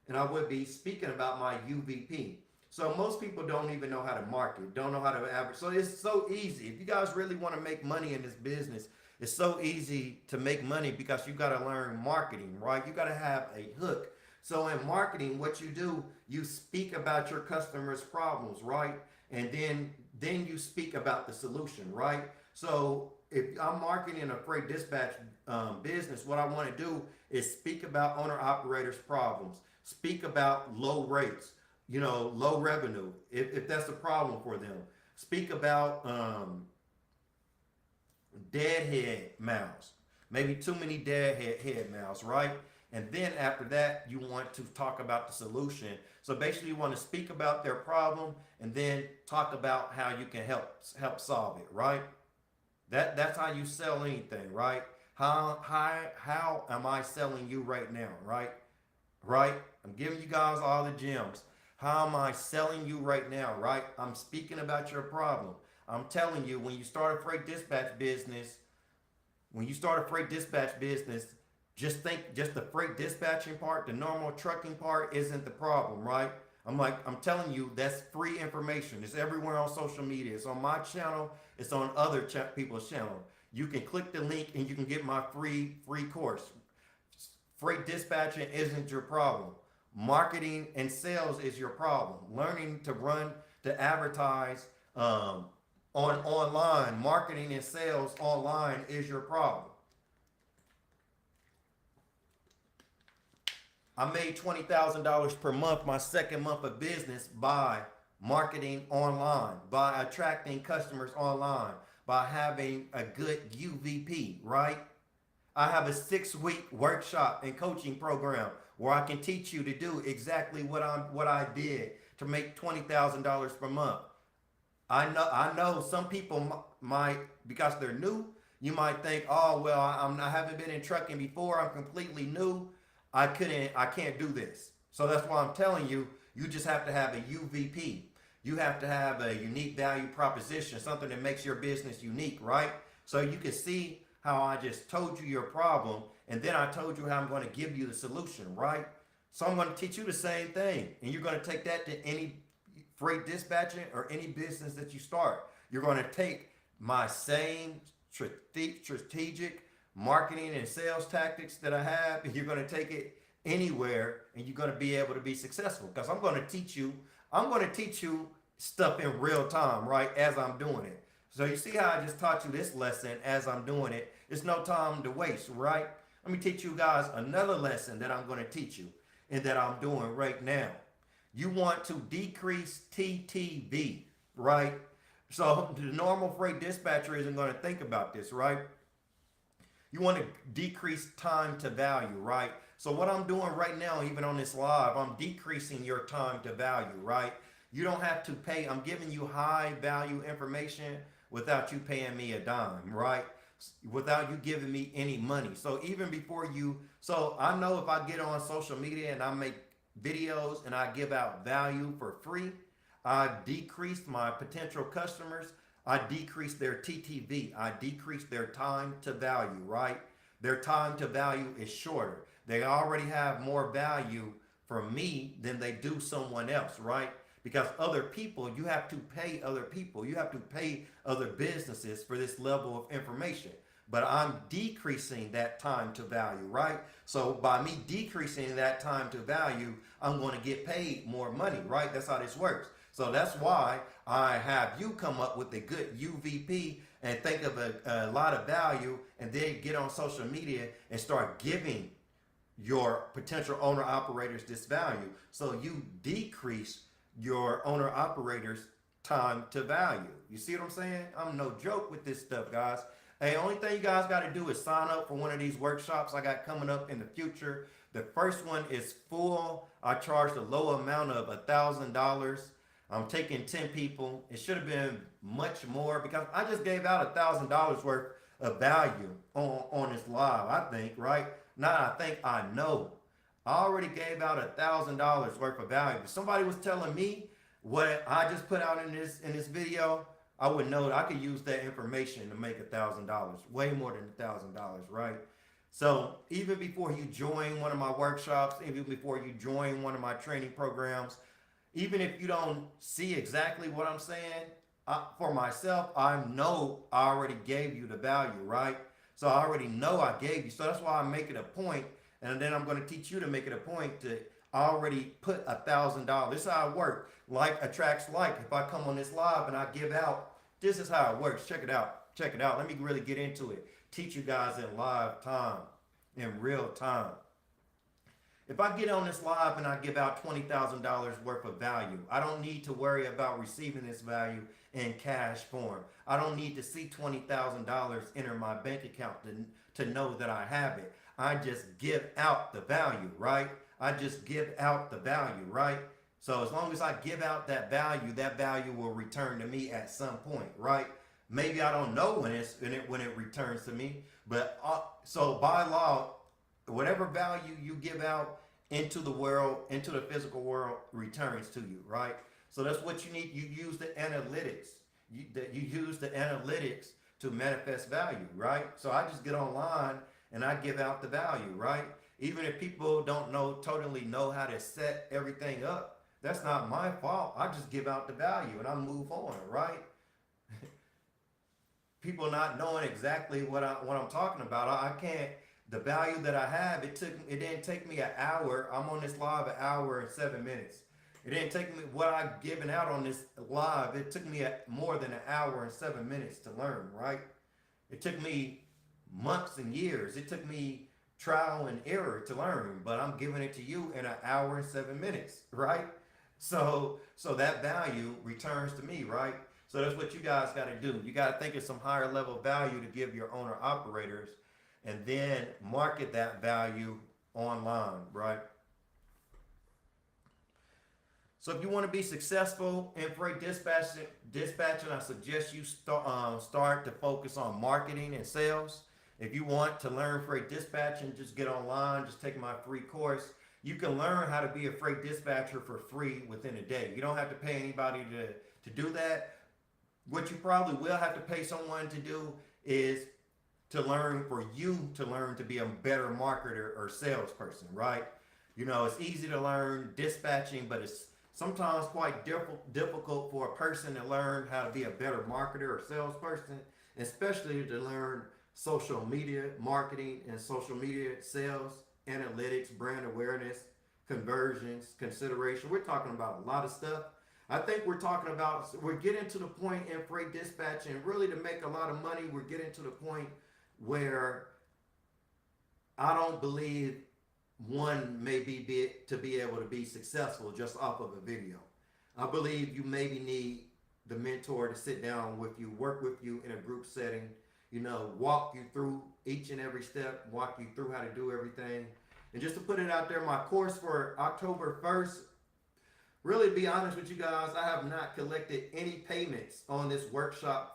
And I would be speaking about my UVP. So most people don't even know how to market, don't know how to advertise. So it's so easy. If you guys really want to make money in this business, it's so easy to make money because you got to learn marketing, right? You got to have a hook. So in marketing, what you do, you speak about your customers' problems, right? And then you speak about the solution, right? So if I'm marketing a freight dispatch business, what I want to do is speak about owner operators' problems, speak about low rates, low revenue, if that's a problem for them. Speak about deadhead miles, maybe too many deadhead miles, right? And then after that, you want to talk about the solution. So basically, you want to speak about their problem and then talk about how you can help solve it, right? That's how you sell anything, right? How am I selling you right now, right? Right? I'm giving you guys all the gems. How am I selling you right now, right? I'm speaking about your problem. I'm telling you, when you start a freight dispatch business, just the freight dispatching part, the normal trucking part isn't the problem, right? I'm telling you, that's free information. It's everywhere on social media. It's on my channel. It's on other people's channel. You can click the link and you can get my free course. Freight dispatching isn't your problem. Marketing and sales is your problem. Learning to advertise online, marketing and sales online is your problem. I made $20,000 per month my second month of business by marketing online, by attracting customers online, by having a good UVP, right? I have a 6-week workshop and coaching program where I can teach you to do exactly what I did to make $20,000 per month. I know some people might, because they're new, you might think, oh well, I haven't been in trucking before. I'm completely new. I can't do this. So that's why I'm telling you, you just have to have a UVP. You have to have a unique value proposition, something that makes your business unique, right? So you can see how I just told you your problem, and then I told you how I'm going to give you the solution, right? So I'm going to teach you the same thing, and you're going to take that to any freight dispatching or any business that you start. You're going to take my same strategic marketing and sales tactics that I have, and you're going to take it anywhere, and you're going to be able to be successful, because I'm going to teach you stuff in real time, right, as I'm doing it. So you see how I just taught you this lesson as I'm doing it. It's no time to waste, right? Let me teach you guys another lesson that I'm going to teach you and that I'm doing right now. You want to decrease TTV, right? So the normal freight dispatcher isn't going to think about this, right? You want to decrease time to value, right? So what I'm doing right now, even on this live, I'm decreasing your time to value, right? You don't have to pay. I'm giving you high value information without you paying me a dime, right? Without you giving me any money. So I know if I get on social media and I make videos and I give out value for free, I decrease my potential customers. I decrease their TTV. I decrease their time to value, right? Their time to value is shorter. They already have more value from me than they do someone else, right? Because other people, you have to pay other people. You have to pay other businesses for this level of information. but I'm decreasing that time to value, right? So by me decreasing that time to value, I'm going to get paid more money, right? That's how this works. So that's why I have you come up with a good UVP and think of a lot of value, and then get on social media and start giving your potential owner operators this value. So you decrease your owner operators time to value. You see what I'm saying? I'm no joke with this stuff, guys. Hey, only thing you guys got to do is sign up for one of these workshops I got coming up in the future. The first one is full. I charge the low amount of $1,000. I'm taking 10 people. It should have been much more because I just gave out $1,000 worth of value on this live, I think, right? Now I think I know. I already gave out $1,000 worth of value. If somebody was telling me what I just put out in this video, I would know that I could use that information to make $1,000, way more than $1,000, right? So even before you join one of my workshops, even before you join one of my training programs, even if you don't see exactly what I'm saying, for myself, I know I already gave you the value, right? So I already know I gave you. So that's why I make it a point, and then I'm going to teach you to make it a point to already put $1,000. This is how it works. Like attracts like. If I come on this live and I give out, this is how it works. Check it out. Check it out. Let me really get into it. Teach you guys in live time, in real time. If I get on this live and I give out $20,000 worth of value, I don't need to worry about receiving this value in cash form. I don't need to see $20,000 enter my bank account to know that I have it. I just give out the value, right? I just give out the value, right? So as long as I give out that value will return to me at some point, right? Maybe I don't know when it returns to me, but so by law, whatever value you give out into the world, into the physical world, returns to you, right? So that's what you need. You use the analytics. You use the analytics to manifest value, right? So I just get online and I give out the value, right? Even if people don't totally know how to set everything up, that's not my fault. I just give out the value and I move on, right? People not knowing exactly what I'm talking about. I can't. The value that I have, it didn't take me an hour. I'm on this live an hour and 7 minutes. It didn't take me what I've given out on this live. It took me more than an hour and 7 minutes to learn, right? It took me months and years. It took me trial and error to learn, but I'm giving it to you in an hour and 7 minutes, right? So that value returns to me, right? So that's what you guys got to do. You got to think of some higher level value to give your owner operators, and then market that value online, right? So if you want to be successful in freight dispatching, I suggest you start to focus on marketing and sales. If you want to learn freight dispatching, just get online, just take my free course. You can learn how to be a freight dispatcher for free within a day. You don't have to pay anybody to do that. What you probably will have to pay someone to do is to learn to be a better marketer or salesperson, right? You know, it's easy to learn dispatching, but it's sometimes quite difficult for a person to learn how to be a better marketer or salesperson, especially to learn social media marketing and social media sales, analytics, brand awareness, conversions, consideration. We're talking about a lot of stuff. I think we're getting to the point in freight dispatching, really to make a lot of money, we're getting to the point where I don't believe one may be to be able to be successful just off of a video. I believe you maybe need the mentor to sit down with you, work with you in a group setting, you know, walk you through each and every step, walk you through how to do everything. And just to put it out there, my course for October 1st, really to be honest with you guys, I have not collected any payments on this workshop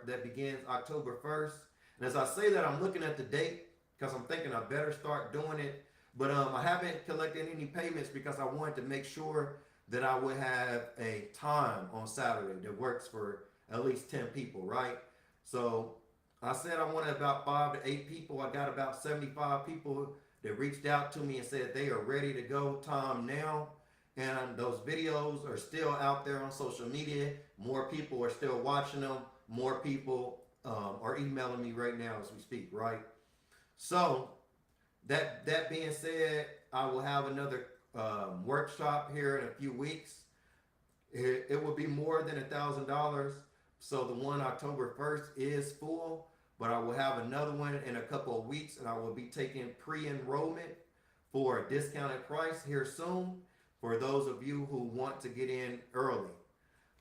that begins October 1st. And as I say that, I'm looking at the date because I'm thinking I better start doing it. But I haven't collected any payments because I wanted to make sure that I would have a time on Saturday that works for at least 10 people, right? So I said I wanted about 5 to 8 people. I got about 75 people that reached out to me and said they are ready to go time now. And those videos are still out there on social media. More people are still watching them. More people are emailing me right now as we speak, right? So that being said, I will have another workshop here in a few weeks. It will be more than $1,000. So the one October 1st is full, but I will have another one in a couple of weeks, and I will be taking pre-enrollment for a discounted price here soon for those of you who want to get in early.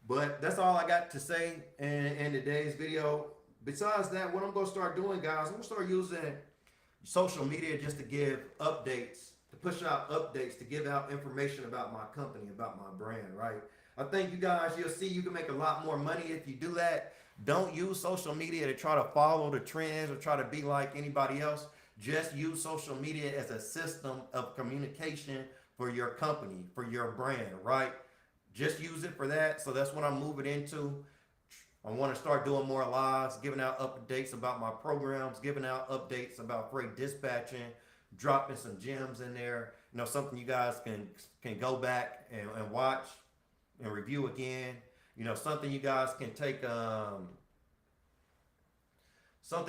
But that's all I got to say in today's video. Besides that, what I'm going to start doing, guys, I'm going to start using social media just to give updates, to push out updates, to give out information about my company, about my brand, right? I think you guys, you'll see you can make a lot more money if you do that. Don't use social media to try to follow the trends or try to be like anybody else. Just use social media as a system of communication for your company, for your brand, right? Just use it for that. So that's what I'm moving into. I want to start doing more lives, giving out updates about my programs, giving out updates about freight dispatching, dropping some gems in there. You know, something you guys can go back and watch and review again. You know, something you guys can take some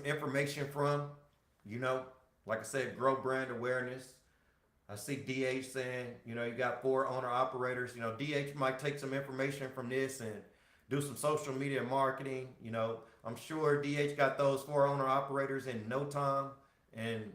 information from. You know, like I said, grow brand awareness. I see DH saying, you know, you got 4 owner operators. You know, DH might take some information from this and do some social media marketing. You know, I'm sure DH got those 4 owner operators in no time, and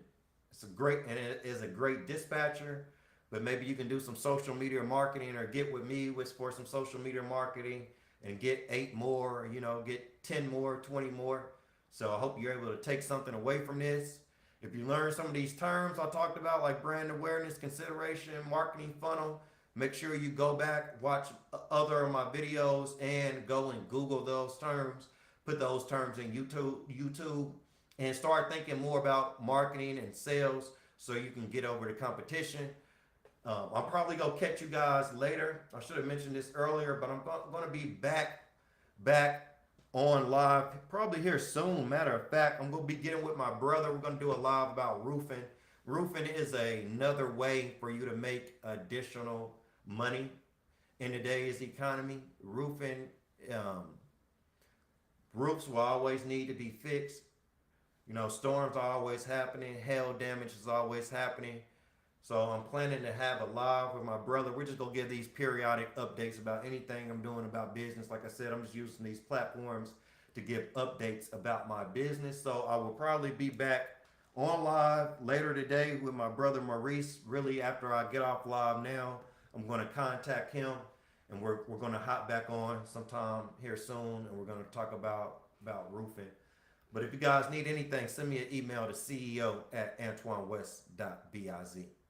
it is a great dispatcher. But maybe you can do some social media marketing or get with me for some social media marketing and get 8 more, you know, get 10 more, 20 more. So I hope you're able to take something away from this. If you learn some of these terms I talked about, like brand awareness, consideration, marketing funnel, make sure you go back, watch other of my videos, and go and Google those terms. Put those terms in YouTube, and start thinking more about marketing and sales so you can get over the competition. I'm probably gonna catch you guys later. I should have mentioned this earlier, but I'm gonna be back on live probably here soon. Matter of fact, I'm gonna be getting with my brother. We're gonna do a live about roofing. Roofing is another way for you to make additional money in today's economy. Roofs will always need to be fixed. You know, storms are always happening. Hail damage is always happening. So I'm planning to have a live with my brother. We're just gonna give these periodic updates about anything I'm doing about business. Like I said, I'm just using these platforms to give updates about my business. So I will probably be back on live later today with my brother Maurice. Really, after I get off live now, I'm gonna contact him, and we're gonna hop back on sometime here soon, and we're gonna talk about roofing. But if you guys need anything, send me an email to CEO@AntoineWest.biz.